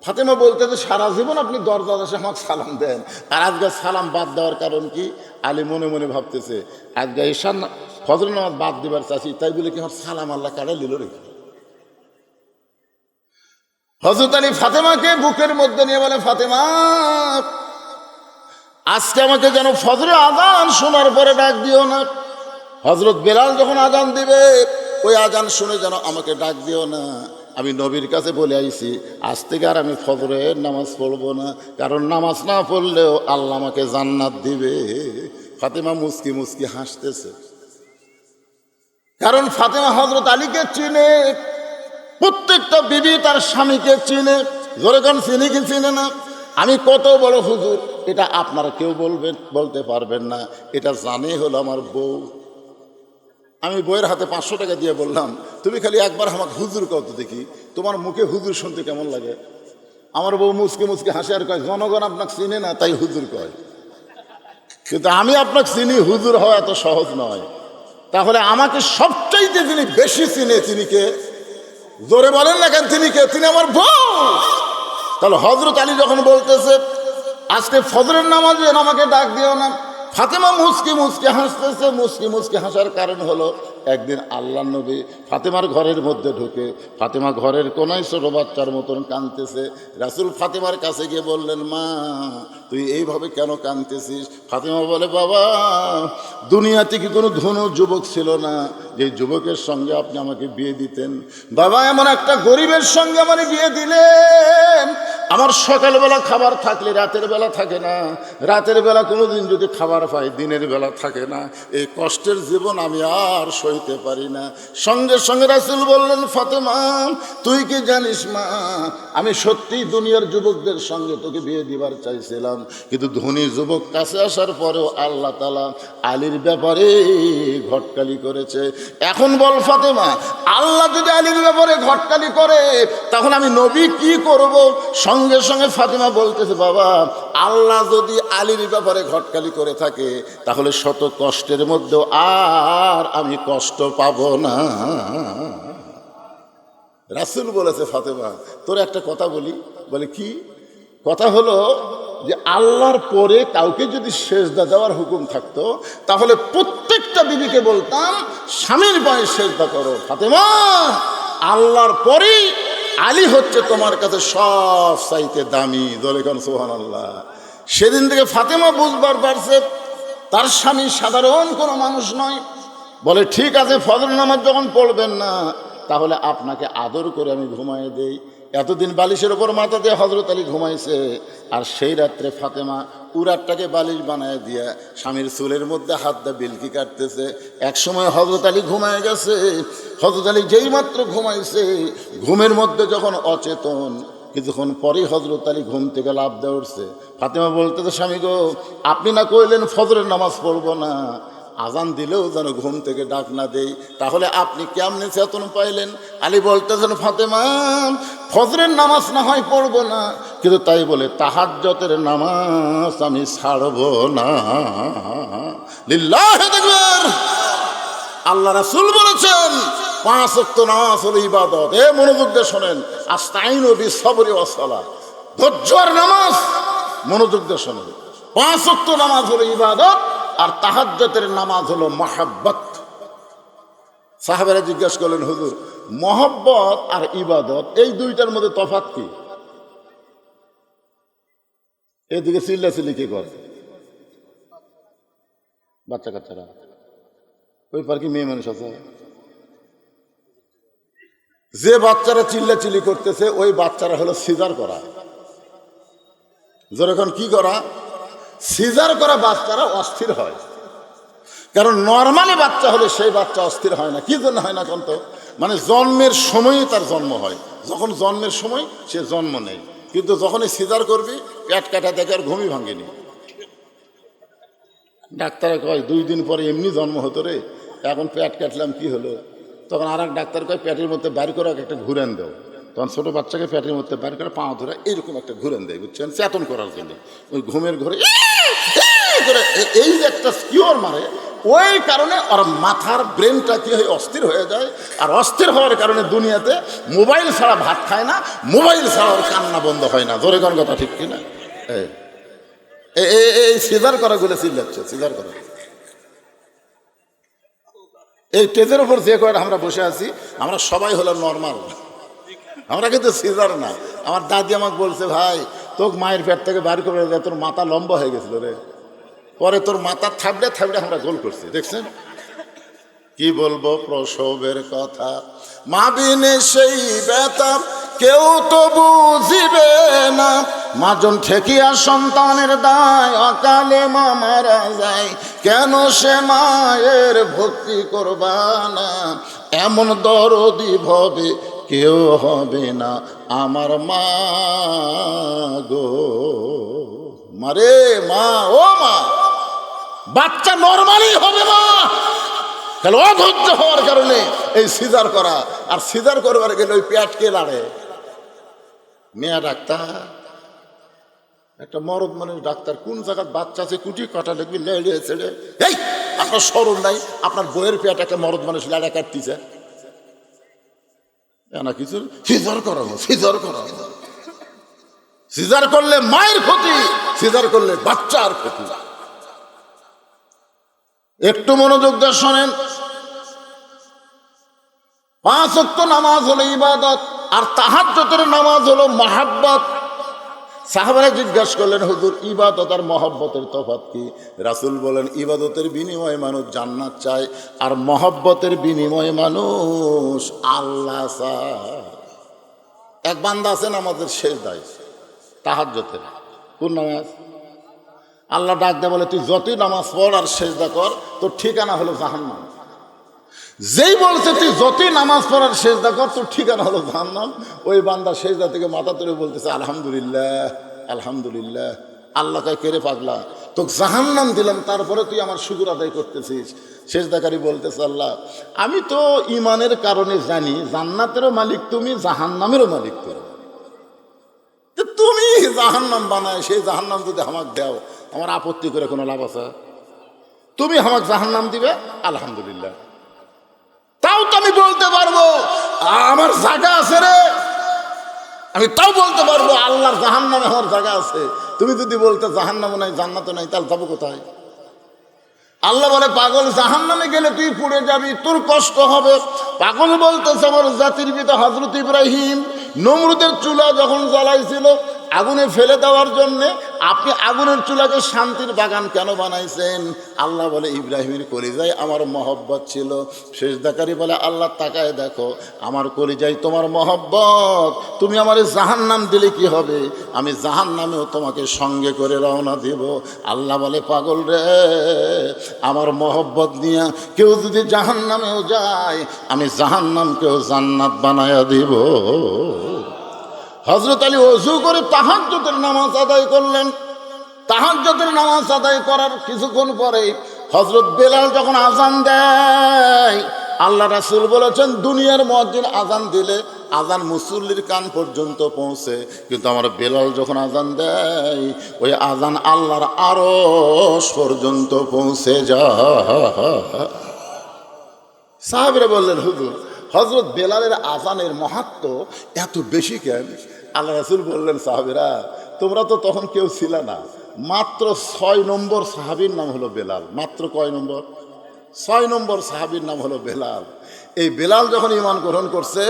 ফাতেমা বলতেছে, সারা জীবন আপনি দরজা এসে আমাকে সালাম দেন, আর আজকে সালাম বাদ দেওয়ার কারণ কি? আলী মনে মনে ভাবতেছে, আজকে ঈশান ফজর নামাজ বাদ দিবার চাচ্ছি, তাই বলে কি আমার সালাম আল্লাহ কাড়ে নিল রে? হযরত আলী ফাতেমাকে বুকের মধ্যে নিয়ে বলে, ফাতেমা আজকে আমাকে যেন ফজরে আজান শোনার পরে ডাক দিও না। হযরত বেলাল যখন আজান দিবে, ওই আজান শুনে যেন আমাকে ডাক দিও না। আমি নবীর কাছে বলে আইছি, আজ থেকে আর আমি ফজরের নামাজ পড়বো না, কারণ নামাজ না পড়লেও আল্লাহ আমাকে জান্নাত দিবে। ফাতেমা মুস্কি মুস্কি হাসতেছে, কারণ ফাতেমা হযরত আলীকে চিনে। প্রত্যেকটা বিবি তার স্বামীকে চিনে। জোরে কোন চিনি কি চিনে না? আমি কত বড় হুজুর, এটা আপনারা কেউ বলতে পারবেন না। এটা জানে হলো আমার বউ। আমি বইয়ের হাতে 500 টাকা দিয়ে বললাম, তুমি খালি একবার আমাকে হুজুর কত দেখি, তোমার মুখে হুজুর শুনতে কেমন লাগে? আমার বউ মুসকে মুসকে হাসে আর কয়, জনগণ আপনাকে চিনে না তাই হুজুর কয়। কিন্তু আমি আপনাকে চিনি, হুজুর হওয়া এত সহজ নয়। তাহলে আমাকে সবচাইতে যিনি বেশি চিনে, তিনি কে? জোরে বলেন না কেন? তিনি কে? তিনি আমার বউ। তাহলে হযরত আলী যখন বলতেছে, আজকে ফজরের নামাজে আমাকে ডাক দিও না, ফাতেমা মুসকি মুসকি হাসতেছে। মুসকি মুসকি হাসার কারণ হলো, একদিন আল্লাহ নবী ফাতেমার ঘরের মধ্যে ঢুকে, ফাতেমা ঘরের কোনায় ছোট বাচ্চার মতন কাঁদতেছে। রাসূল ফাতেমার কাছে গিয়ে বললেন, মা তুই এইভাবে কেন কাঁদতেছিস? ফাতেমা বলে, বাবা দুনিয়াতে কি কোনো ধনু যুবক ছিল না যে যুবকের সঙ্গে আপনি আমাকে বিয়ে দিতেন? বাবা এমন একটা গরিবের সঙ্গে আমার বিয়ে দিলেন, আমার সকালবেলা খাবার থাকলে রাতের বেলা থাকে না, রাতের বেলা কোনোদিন যদি খাবার পাই দিনের বেলা থাকে না, এই কষ্টের জীবন আমি আর সইতে পারি না। সঙ্গে সঙ্গে রাসূল বললেন, ফাতেমা তুই কি জানিস মা, আমি সত্যিই দুনিয়ার যুবকদের সঙ্গে তোকে বিয়ে দিবার চাইছিলাম, কিন্তু ধনী যুবক কাছে আসার পরেও আল্লাহ তাআলা আলীর ব্যাপারে ঘটকালি করেছে। এখন বল ফাতেমা, আল্লাহ যদি আলীর ব্যাপারে ঘটকালি করে তখন আমি নবী কি করব? সঙ্গে সঙ্গে ফাতেমা বলতেছে, বাবা আল্লাহ যদি আলীর ব্যাপারে ঘটকালি করে থাকে তাহলে শত কষ্টের মধ্যেও আর আমি কষ্ট পাবো না। রাসূল বলেছে, ফাতেমা তোর একটা কথা বলি। বলে কি কথা? হলো যে আল্লাহর পরে কাউকে যদি সেজদা দেওয়ার হুকুম থাকতো তাহলে প্রত্যেকটা বিবিকে বলতাম স্বামীর পায়ে সেজদা করো। ফাতেমা আল্লাহর পরেই আলী হচ্ছে তোমার কাছে সব চাইতে দামি। দলে কান সুবহানাল্লাহ। সেদিন থেকে ফাতেমা বুঝবার পারছে তার স্বামী সাধারণ কোনো মানুষ নয়। বলে ঠিক আছে, ফজর নামাজ যখন পড়বেন না তাহলে আপনাকে আদর করে আমি ঘুমাইয়ে দেই। এতদিন বালিশের ওপর মাথা দিয়ে হযরত আলী ঘুমাইছে, আর সেই রাত্রে ফাতেমা উরাতটাকে বালিশ বানায় দিয়া স্বামীর চুলের মধ্যে হাত দিয়ে বিলকি কাটতেছে। এক সময় হযরত আলী ঘুমায় গেছে। হযরত আলী যেই মাত্র ঘুমাইছে, ঘুমের মধ্যে যখন অচেতন, কিছুক্ষণ পরেই হযরত আলী ঘুম থেকে লাফ দিয়ে উঠছে। ফাতেমা বলতেছে, স্বামী গো আপনি না কইলেন ফজরের নামাজ পড়বো না, আজান দিলেও যেন ঘুম থেকে ডাক না দেই, তাহলে আপনি কেমনে চেতন পাইলেন? আলী বলতেছেন, ফাতেমা ফজরের নামাজ না হয় পড়বো না, কিন্তু তাই বলে তাহাজ্জুদের নামাজ আমি ছাড়বো না। লিল্লাহি তাকবীর। আল্লাহ রাসূল বলেছেন 5 ওয়াক্ত নামাজ হলো ইবাদত। এ মনোযোগ দিয়ে শোনেন, আস্তাইনু বিসসবরি ওয়াস সালাহ, ধৈর্য আর নামাজ। মনোযোগ দিয়ে শোনেন, 5 ওয়াক্ত নামাজ হলো ইবাদত আর তাহাজ্জুদের নামাজ হলো মহব্বত। সাহাবারা জিজ্ঞেস করলেন, হুজুর মহব্বত আর ইবাদত এই দুইটার মধ্যে তফাৎ কি? এদিকে চিল্লাচিল্লি কে করে? বাচ্চা কাচ্চারা। ওই পার কি মেয়ে মানুষ আছে? যে বাচ্চারা চিল্লাচিল্লি করতেছে ওই বাচ্চারা হলো সিজার করা। যখন কি করা? সিজার করা বাচ্চারা অস্থির হয়। কারণ নর্মালি বাচ্চা হলে সেই বাচ্চা অস্থির হয় না। কি জন্য হয় না কোন? তো মানে জন্মের সময়ই তার জন্ম হয়, যখন জন্মের সময় সে জন্ম নেই, কিন্তু যখনই সিজার করবি পেট কাটা দেখে আর ঘুমই ভাঙেনি। ডাক্তারে কয় 2 দিন পরে এমনি জন্ম হতো রে, এখন পেট কাটলাম কি হলো? তখন আর এক ডাক্তার কয় পেটের মধ্যে বাইর করে একটা ঘুরেন দাও। তখন ছোটো বাচ্চাকে পেটের মধ্যে বাইর করে পা ধরে এইরকম একটা ঘুরেন দেয়, বুঝছেন, চেতন করার জন্য। ওই ঘুমের ঘরে করে এই যে একটা স্কিওর মারে, ওই কারণে ওর মাথার ব্রেনটা কি হয় অস্থির হয়ে যায়। আর অস্থির হওয়ার কারণে দুনিয়াতে মোবাইল ছাড়া ভাত খায় না, মোবাইল ছাড়া ওর কান্না বন্ধ হয় না। ধরে কোন কথা ঠিক কিনা? এই সিজার করা গুলো চিল্লাচ্ছে, সিজার করা। এই স্টেজের উপর যে কয়টা আমরা বসে আছি আমরা সবাই হলাম নর্মাল, আমরা কিন্তু সিজার না। আমার দাদি আমাকে বলছে, ভাই তোকে মায়ের পেট থেকে বাইর করে দেয়, তোর মাথা লম্বা হয়ে গেছিল রে, পরে তোর মাথা থাবড়ে থাবড়ে আমরা গোল করছি, দেখছেন? কি বলবো প্রসবের কথা, মা বিনে সেই ব্যথা কেউ তো বুঝিবে না, মাজন ঠেকিয়া সন্তানের দায়, অকালে মা মারা যায়, কেন সে মায়ের ভক্তি করবা না, এমন দরদি ভবে কেউ হবে না আমার মা গো। মারে মা, ও মা, বাচ্চা নরমালি হবে মা, তাহলে অধৈর্য হওয়ার কারণে এই সিজার করা। আর সিজার করবার গেলে ওই পেটকে লাড়ে মেয়া ডাক্তার, একটা মরদ মানুষ ডাক্তার, কোন জায়গায় বাচ্চা আছে কুটি কাটা লাগবে লেড়ে ছেড়ে। এই আপনার স্মরণ নাই, আপনার বইয়ের পেট একটা মরদ মানুষ লাড়া কাটতেছে না কিছু। সিজার করানো, সিজার করানো, সিজার করলে মায়ের ক্ষতি, সিজার করলে বাচ্চার ক্ষতি। একটু মনোযোগ দিয়ে শোনেন, 5 ওয়াক্ত নামাজ হলো ইবাদত, আর তাহাজ্জুদের নামাজ হলো মহাব্বত। সাহাবারা জিজ্ঞাসা করলেন, হুজুর ইবাদত আর মহব্বতের তফাৎ কি? রাসূল বলেন, ইবাদতের বিনিময়ে মানুষ জান্নাত চায়, আর মহব্বতের বিনিময়ে মানুষ আল্লাহ চায়। এক বান্দা আছেন আমাদের সেজদায়, তাহাজ্জুদের কোন নামাজ, আল্লাহ ডাক দেয় বলে, তুই যতই নামাজ পড় আর সেজদা কর, তোর ঠিকানা হলো জাহান্নাম। যেই বলছে তুই যতই নামাজ পড়ার সেজদা কর, তোর ঠিকানা হলো জাহান্নাম, ওই বান্দা সেজদা থেকে মাথা তুলে বলতেছে আলহামদুলিল্লাহ আলহামদুলিল্লাহ। আল্লাহ কয়, কেরে পাগলা, তোকে জাহান্নাম দিলাম, তারপরে তুই আমার শুকর আদায় করতেছিস? সেজদাকারী বলতেছে, আল্লাহ আমি তো ইমানের কারণে জানি জান্নাতেরও মালিক তুমি, জাহান্নামেরও মালিক তুমি। তুমি জাহান্নাম বানায় সেই জাহান্নাম যদি আমাকে দাও, আমার আপত্তি করে কোনো লাভ আছে? তুমি আমাকে জাহান্নাম দিবে, আলহামদুলিল্লাহ। তাও তো আমি বলতে পারবো আমার জায়গা আছে রে, আমি তাও বলতে পারবো আল্লাহর জাহান্নামে আমার জায়গা আছে। তুমি যদি বলতে জাহান্নামও নাই জান্নাতও নাই, তাহলে যাবো কোথায়? আল্লাহ বলে, পাগল জাহান্নামে গেলে তুই পুড়ে যাবি, তোর কষ্ট হবে। পাগল বলতেছে, আমার জাতির পিতা হযরত ইব্রাহিম নমরুদের চুলা যখন জ্বালাইছিল আগুনে ফেলে দেওয়ার জন্যে, আপনি আগুনের চুলাকে শান্তির বাগান কেন বানাইছেন? আল্লাহ বলে, ইব্রাহিমের কলিজায় আমার মহব্বত ছিল। সেজদাকারী বলে, আল্লাহ তাকায় দেখো, আমার কলিজায় তোমার মহব্বত, তুমি আমার জাহান্নাম দিলে কি হবে? আমি জাহান্নামেও তোমাকে সঙ্গে করে রওনা দিব। আল্লাহ বলে, পাগল রে, আমার মহব্বত নিয়ে কেউ যদি জাহান্নামেও যায়, আমি জাহান্নামকেও জান্নাত বানায়া দিব। হযরত আলী ওযু করে তাহাজ্জুদের নামাজ আদায় করলেন। তাহাজ্জুদের নামাজ আদায় করার কিছুক্ষণ পরে হযরত বেলাল যখন আজান দেয়, আল্লাহ রাসূল বলেছেন, দুনিয়ার মুয়াজ্জিন আজান দিলে আজান মুসল্লির কান পর্যন্ত পৌঁছে, কিন্তু আমার বেলাল যখন আজান দেয়, ওই আজান আল্লাহর আরশ পর্যন্ত পৌঁছে যায়। সাহাবীরা বললেন, হুজুর হযরত বেলালের আজানের মাহাত্ম্য এত বেশি কেন? আল্লাহ রাসূল বললেন, সাহাবীরা তোমরা তো তখন কেউ ছিল না, মাত্র 6 নম্বর সাহাবীর নাম হলো বেলাল। মাত্র কয় নম্বর? 6 নম্বর সাহাবীর নাম হলো বেলাল। এই বেলাল যখন ঈমান গ্রহণ করছে,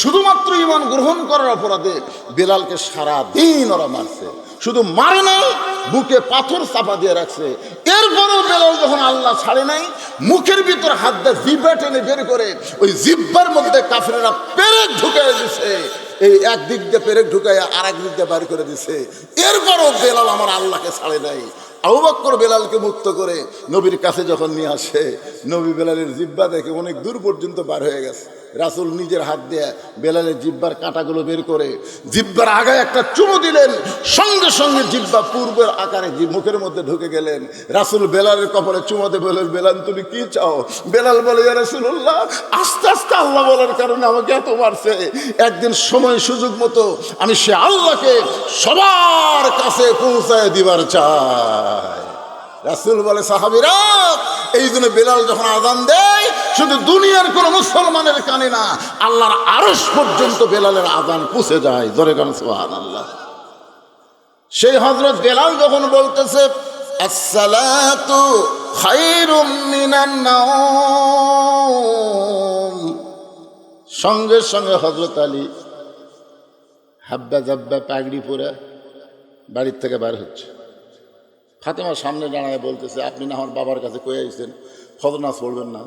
শুধুমাত্র ঈমান গ্রহণ করার অপরাধে বেলালকে সারা দিন ওরা মারছে। শুধু মারে নাই, বুকে পাথর চাপা দিয়ে রাখছে। এরপরেও বেলাল যখন আল্লাহ ছাড়ে নাই, মুখের ভিতর হাত দিয়ে জিহ্বা টেনে বের করে ওই জিহ্বার মধ্যে কাফেররা পেরেক ঢুকাই দিছে। এই একদিক দিয়ে পেরেক ঢুকাই আর এক দিক দিয়ে বার করে দিছে। এরপরও বেলাল আমার আল্লাহকে ছাড়ে নাই। আবু বকর বেলালকে মুক্ত করে নবীর কাছে যখন নিয়ে আসে, নবী বেলালের জিহ্বা দেখে অনেক দূর পর্যন্ত বার হয়ে গেছে। রাসূল নিজের হাত দিয়ে বেলালের জিহ্বার কাঁটাগুলো বের করে জিহ্বার আগায় একটা চুমু দিলেন, সঙ্গে সঙ্গে জিহ্বা পূর্বের আকারে মুখের মধ্যে ঢুকে গেলেন। রাসূল বেলালের কপালে চুমাতে বললেন, বেলাল তুমি কি চাও? বেলাল বলে, ইয়া রাসূলুল্লাহ, আস্তে আস্তে আল্লাহ বলার কারণে আমাকে এত মারছে, একদিন সময় সুযোগ মতো আমি সে আল্লাহকে সবার কাছে পৌঁছায় দিবার চাই। রাসূল বলে, সাহাবীরা এই জন্য বেলাল যখন আযান দেয়, শুধু দুনিয়ার কোন মুসলমানের কানে না, আল্লাহর আরশ পর্যন্ত বেলালের আযান পৌঁছে যায়। জোরে গান সুবহানাল্লাহ। সেই হযরত বেলাল যখন বলতেছে, আসসালাতু খায়রুম মিনান নাওম, সঙ্গে সঙ্গে হযরত আলী হাব্বা জাব্বা পাগড়ি পরে বাড়ির থেকে বের হচ্ছে। ফাতেমার সামনে দাঁড়ায় বলতেছে, আপনি না আমার বাবার কাছে কয়ে আইছেন ফজর নামাজ পড়বেন না,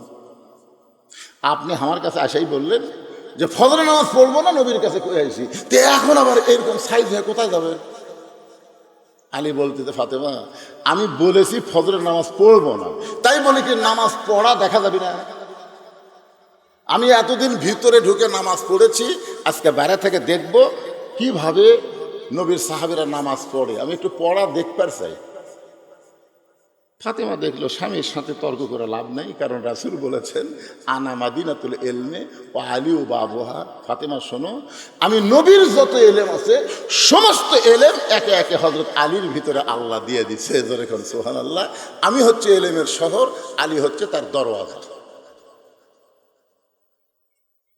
আপনি আমার কাছে আসাই বললেন যে ফজর নামাজ পড়বো না, নবীর কাছে কয়ে আইছি, তো এখন আবার এরকম সাইজ হয়ে কোথায় যাবেন? আলী বলতেছে, ফাতেমা আমি বলেছি ফজরের নামাজ পড়বো না, তাই বলে কি নামাজ পড়া দেখা যাবে না? আমি এতদিন ভিতরে ঢুকে নামাজ পড়েছি, আজকে বাইরে থেকে দেখব কিভাবে নবীর সাহাবীরা নামাজ পড়ে, আমি একটু পড়া দেখবার চাই। ফাতেমা দেখলো স্বামীর সাথে তর্ক করে লাভ নেই, কারণ রাসূল বলেছেন, আনা মাদিনাতুল ইলমি ওয়া আলী ও বাবুহা। ফাতেমা শোনো, আমি নবীর যত এলেম আছে সমস্ত এলেম একে একে হযরত আলীর ভিতরে আল্লাহ দিয়ে দিচ্ছে। জোরে কোন সুবহানাল্লাহ। আমি হচ্ছে এলেমের শহর, আলী হচ্ছে তার দরওয়াজা।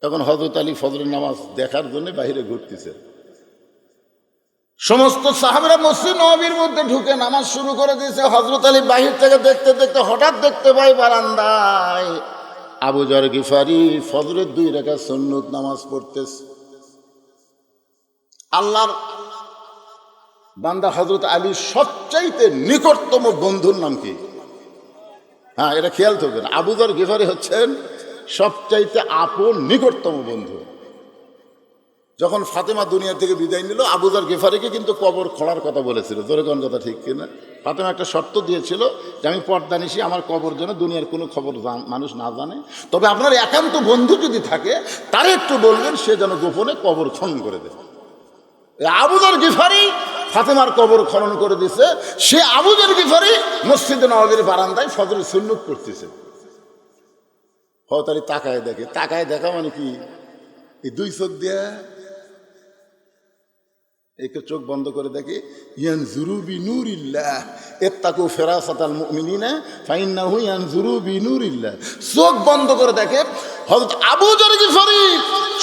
তখন হযরত আলী ফজরের নামাজ দেখার জন্য বাইরে ঘুরতেছে। সমস্ত সাহাবীরা মসজিদ নববীর মধ্যে ঢুকে নামাজ শুরু করে দিয়েছে। হযরত আলী বাহির থেকে দেখতে দেখতে হঠাৎ দেখতে পাই বারান্দায় আবু যর গিফারি ফজরের 2 রাকাত সুন্নত নামাজ পড়তেছে। আল্লাহর বান্দা হযরত আলী সবচাইতে নিকটতম বন্ধুর নাম কি? হ্যাঁ, এটা খেয়াল থাকবেন। আবু যর গিফারি হচ্ছেন সবচাইতে আপন নিকটতম বন্ধু। যখন ফাতেমা দুনিয়া থেকে বিদায় নিল, আবু যর গিফারিকে কিন্তু কবর খোঁড়ার কথা বলেছিল। জোরে কোন কথা ঠিক কিনা? ফাতেমা একটা শর্ত দিয়েছিল যে আমি পর্দা নিশি আমার কবর যেন দুনিয়ার কোনো খবর মানুষ না জানে, তবে আপনার একান্ত বন্ধু যদি থাকে তারে একটু বলবেন সে যেন গোপনে কবর খনন করে দেবে। আবু যর গিফারি ফাতেমার কবর খনন করে দিছে। সে আবু যর গিফারি মসজিদে নববীর বারান্দায় ফজরের সুন্নত পড়তেছে। হতালি তাকায় দেখে, তাকায় দেখা মানে কি, এই 2 চোখ দিয়ে একে চোখ বন্ধ করে দেখে, ইয়ানজুরু বিনুরিল্লাহ ইত্তাকু ফিরাসাতাল মুমিনিনা ফাইন্নাহু ইয়ানজুরু বিনুরিল্লাহ। চোখ বন্ধ করে দেখে হযরত আবু যর গিফারি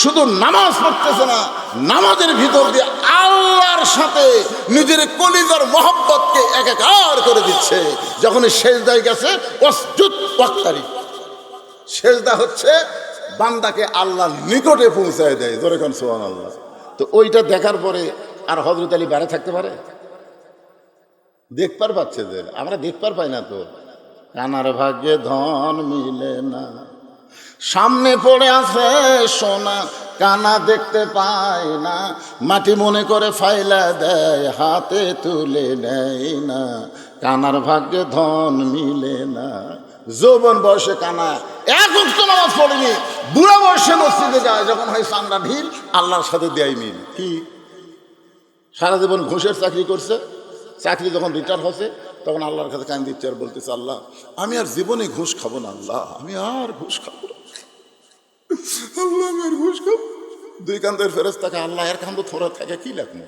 শুধু নামাজ পড়তেছে না, নামাজের ভিতর দিয়ে আল্লাহর সাথে নিজের কলিজার মহব্বতকে একাকার করে দিচ্ছে। যখন সেজদায় গেছে, ওয়াসজুদ ওয়াক্তারি, সেজদা হচ্ছে বান্দাকে আল্লাহর নিকটে পৌঁছায় দেয়। জোরে কোন সুবহানাল্লাহ। তো ওইটা দেখার পরে আর হযরত আলী বাইরে থাকতে পারে? দেখবার পাচ্ছে যে আমরা দেখবার পাই না। তো কানার ভাগ্যে ধন মিলে না, সামনে পড়ে আছে সোনা, কানা দেখতে পায় না, মাটি মনে করে ফাইলা দেয়, হাতে তুলে নেয় না, কানার ভাগ্যে ধন মিলে না। যৌবন বয়সে কানা এক ওয়াক্ত নামাজ পড়েনি, বুড়া বয়সে মসজিদে যায়, যখন হয় চামড়া ঢিল, আল্লাহর সাথে দেয় মিল। কি সারা জীবন ঘুষের চাকরি করছে, চাকরি যখন রিটায়ার হচ্ছে তখন আল্লাহর কাছে কান দিচ্ছে আর বলতেছে, আল্লাহ আমি আর জীবনে ঘুষ খাবো না, আল্লাহ আমি আর ঘুষ খাবো না, আল্লাহ আমি আর ঘুষ খাবো। 2 কান্দের ফেরেশতাকে আল্লাহ এর কান্দ থোড়া থাকে কি লাগবে?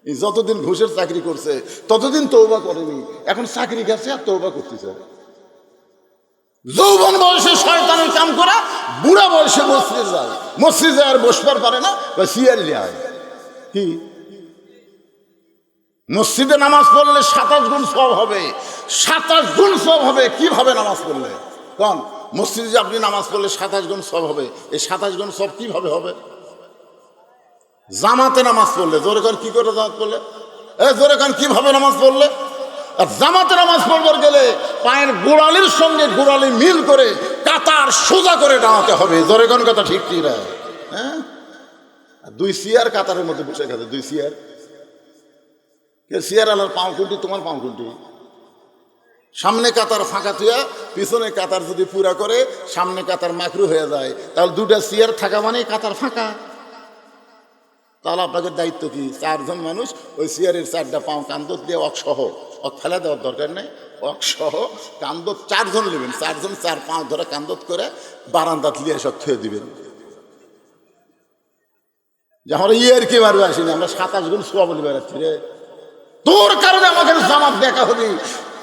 এই যতদিন ঘুষের চাকরি করছে ততদিন তওবা করেনি, এখন চাকরি গেছে আর তওবা করতেছে। যৌবন বয়সে শয়তানের কাম করা, বুড়া বয়সে মসজিদে যায়, মসজিদে আর বসবার পারে না, বা সিয়ার লিয়ায়। কি মসজিদে নামাজ পড়লে 27 গুণ সওয়াব হবে, 27 গুণ সওয়াব হবে। কিভাবে নামাজ পড়লে? কোন মসজিদে যে আপনি নামাজ পড়লে 27 গুণ সওয়াব হবে, এই 27 গুণ সওয়াব কিভাবে হবে? জামাতে নামাজ পড়লে। জোরে কান কি করে জামাত পড়লে? জোরে কান কিভাবে নামাজ পড়লে? আর জামাতে নামাজ পড়বার গেলে পায়ের গোড়ালির সঙ্গে গোড়ালি মিল করে কাতার সোজা করে দাঁড়াতে হবে। জোরে কান কথা ঠিক কি না? হ্যাঁ, 2 চেয়ার কাতারের মধ্যে বসে গেছে, 2 চেয়ার। চেয়ার আলার পাও কোনটি, তোমার পাও কোনটি? সামনে কাতার ফাঁকা থুয়া পিছনে কাতার যদি পুরা করে সামনে কাতার মাকরু হয়ে যায়, তাহলে 2টা চেয়ার থাকা মানে কাতার ফাঁকা। তাহলে আপনাকে দায়িত্ব কি? 4 জন মানুষ ওই চেয়ারের 4টা পাও কান্দত দিয়ে অকসহ, ফেলে দেওয়ার দরকার নেই, অকসহ কান্দত 4 জন নেবেন, 4 জন 4 পাও ধরে কান্দত করে বারান্দাত লিয়ে সব থুয়ে দিবেন। যে আমরা আর কি মারবে আসিনি, আমরা 27 গুণ সওয়াব বলে বেড়াচ্ছি রে। তোর কারণে আমাকে জামাত দেখা হবি,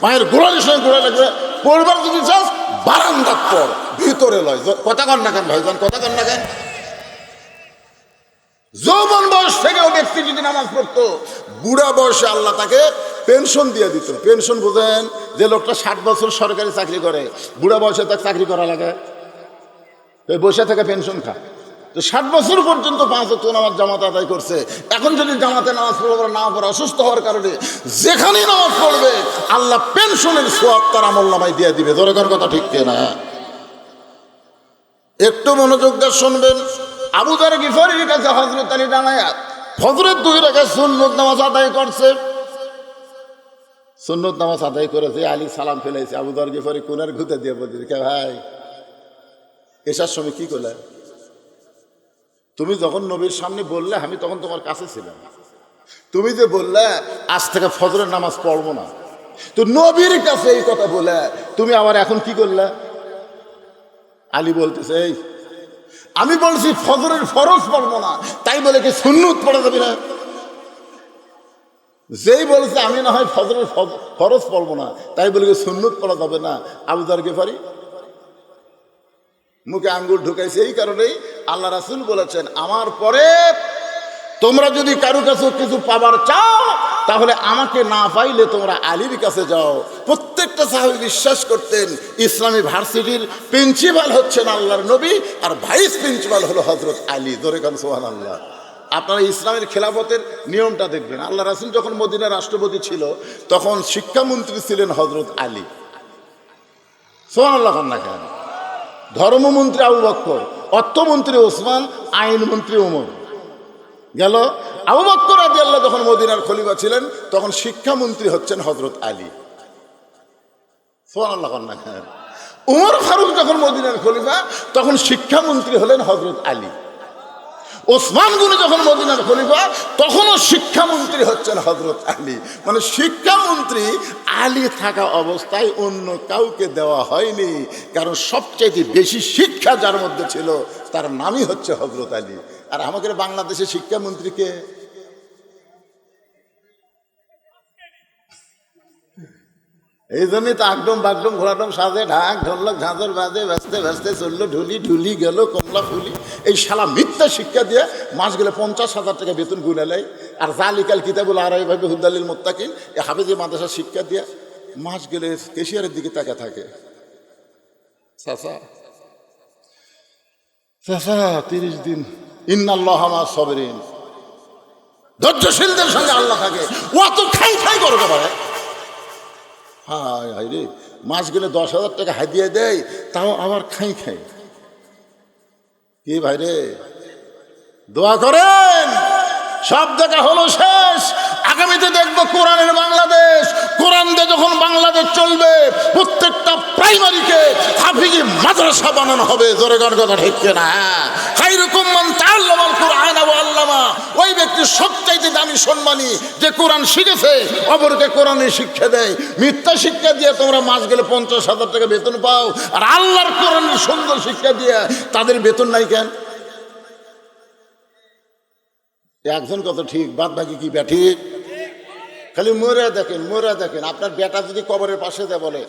মায়ের গোড়ালির সঙ্গে গোড়া লাগবে। পড়বার যদি চাস বারান্দাত পড়, ভিতরে লয়। কথা কন না কেন ভাইজান, কথা কন না কেন? যৌবন বয়স থেকে ও ব্যক্তি যদি নামাজ পড়তো, বুড়া বয়সে আল্লাহ তাকে পেনশন দিয়ে দিত। পেনশন বুঝেন? যে লোকটা 60 বছর সরকারি চাকরি করে, বুড়া বয়সে তাকে চাকরি করা লাগে, বসে থেকে পেনশন খায়। তো 60 বছর পর্যন্ত 5 ওয়াক্ত নামাজ জামাতে আদায় করছে। এখন যদি জামাতে নামাজ পড়বে না পড়ে, অসুস্থ হওয়ার কারণে যেখানেই নামাজ পড়বে আল্লাহ পেনশনের সওয়াব তার আমলনামায় দিয়ে দিবে। দরকার কথা ঠিক কিনা? একটু মনোযোগ দিয়ে শুনবেন। আবু যর গিফারির কাছে হযরত আলী দাঁড়ায়া ফজরের 2 রাকাত সুন্নত নামাজ আদায় করছে। সুন্নত নামাজ আদায় করেছে, আলী সালাম ফেলাইছে। আবু যর গিফারি কোনার ঘুতে দিয়ে বলছে, কে ভাই এসার সময় কি করলে? তুমি যখন নবীর সামনে বললে আমি তখন তোমার কাছে ছিলাম, তুমি যে বললে আজ থেকে ফজরের নামাজ পড়বো না, তো নবীর কাছে এই কথা বলে তুমি আবার এখন কি করলে? আলী বলতেছে, এই আমি বলছি ফজরের ফরজ পড়বো না, তাই বলে কি সুন্নত পড়া যাবে না? যেই বলছে আমি না হয় ফজরের ফরজ পড়বো না, তাই বলে কি সুন্নত পড়া যাবে না? আবু যর গিফারি মুখে আঙ্গুল ঢুকাইছে। এই কারণেই আল্লাহ রাসূল বলেছেন, আমার পরে তোমরা যদি কারো কাছে কিছু পাবার চাও তাহলে আমাকে না পাইলে তোমরা আলীর কাছে যাও। প্রত্যেকটা সাহাবী বিশ্বাস করতেন ইসলামী ভার্সিটির প্রিন্সিপাল হচ্ছেন আল্লাহর নবী, আর ভাইস প্রিন্সিপাল হলো হযরত আলী। ধরে কান সুবহানাল্লাহ। আপনারা ইসলামের খেলাফতের নিয়মটা দেখবেন। আল্লাহ রাসূল যখন মদিনার রাষ্ট্রপতি ছিল তখন শিক্ষামন্ত্রী ছিলেন হযরত আলী। সুবহানাল্লাহ না কেন? ধর্মমন্ত্রী আবু বকর, অর্থমন্ত্রী ওসমান, আইনমন্ত্রী ওমর। গেল আবু বকর রাদিয়াল্লাহু যখন মদিনার খলিফা ছিলেন তখন শিক্ষামন্ত্রী হচ্ছেন হযরত আলী। সুবহানাল্লাহ না কেন? উমর ফারুক যখন মদিনার খলিফা তখন শিক্ষামন্ত্রী হলেন হযরত আলী। ওসমান গনি যখন মদিনার খলিফা তখনও শিক্ষামন্ত্রী হচ্ছেন হযরত আলী। মানে শিক্ষামন্ত্রী আলী থাকা অবস্থায় অন্য কাউকে দেওয়া হয়নি, কারণ সবচেয়ে বেশি শিক্ষা যার মধ্যে ছিল তার নামই হচ্ছে হযরত আলী। আর আমাদের বাংলাদেশের শিক্ষামন্ত্রীকে এই জন্যই তো আগডম বাগডম ঘোড়াডম সাজে, ঢাক ঢোলক ঝাঁঝর বাজে, ব্যস্তে ব্যস্তে চললো ঢুলি ঢুলি গেল কমলা ফুলি। এই শালা মিথ্যা শিক্ষা দিয়ে মাস গেলে 50,000 টাকা বেতন গুনে নেয়। আর জালিকাল কিতাবুল আরাই ভাবে হুদালিল মুত্তাকিন, এই হাফেজে মাদ্রাসার শিক্ষা দিয়ে মাস গেলে কেশিয়ারের দিকে তাকা থাকে। চাচা চাচা 30 দিন ইন্নাল্লাহা মা সাবিরিন, ধৈর্যশীলদের সঙ্গে আল্লাহ থাকে। ও তো খাই খাই করতে পারে। হায় হায় রে, মাস গেলে 10,000 টাকা হাদিয়া দেয়, তাও আবার খাই খাই। কি ভাই রে, দোয়া করেন। সব দেখা হলো শেষ। আগামীতে দেখবো কোরআনের বাংলাদেশ। কোরআন দিয়ে যখন বাংলাদেশ চলবে প্রত্যেকটা প্রাইমারিকে হাফিজি মাদ্রাসা বানানো হবে। জোরে গান কথা ঠিক কিনা? খায়রুকুম মান তাআল্লামাল কুরআন ওয়া আল্লামা। ওই ব্যক্তি সবচাইতে দামি সম্মানী যে কোরআন শিখেছে, অপরকে কোরআনের শিক্ষা দেয়। মিথ্যা শিক্ষা দিয়ে তোমরা মাস গেলে 50,000 টাকা বেতন পাও, আর আল্লাহর কোরআনের সুন্দর শিক্ষা দিয়ে তাদের বেতন নাই কেন? একজন কত ঠিক, বাদ বাকি কি ব্যাঠি? খালি মোরা দেখেন, মোরা দেখেন। আপনার বেটা যদি কবরের পাশে দেয় বলে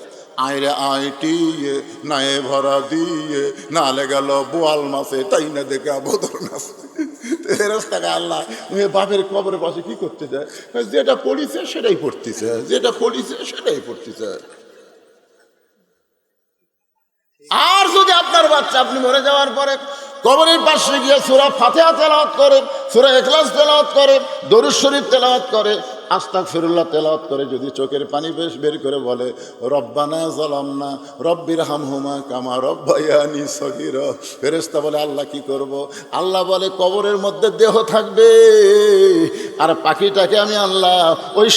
আইরে আইটিয়ে নায়ে ভরা দিয়ে নালে গেল বোয়াল মাসে তাই না দেখে বোধর নাচে। রাস্তাকে আল্লাহ বাপের কবরের পাশে কি করতে চায়? যেটা পড়িছে সেটাই পড়তেছে, যেটা পড়িছে সেটাই পড়তেছে। আর যদি আপনার বাচ্চা আপনি মরে যাওয়ার পরে কবরের পাশে গিয়ে সূরা ফাতিহা তেলাওয়াত করে, সূরা ইখলাস তেলাওয়াত করে, দরুদ শরীফ তেলাওয়াত করে, আস্তাগফিরুল্লাহ তেলাওয়াত করে, যদি চোখের পানি বের করে বলে রব্বানা যালামনা রব্বিরহামহুমা কামা রব্বায়ানি সগীরা, ফেরেশতা বলে আল্লাহ কি করব? আল্লাহ বলে কবরের মধ্যে দেহ থাকবে, আর পাখিটাকে আমি আল্লাহ ওই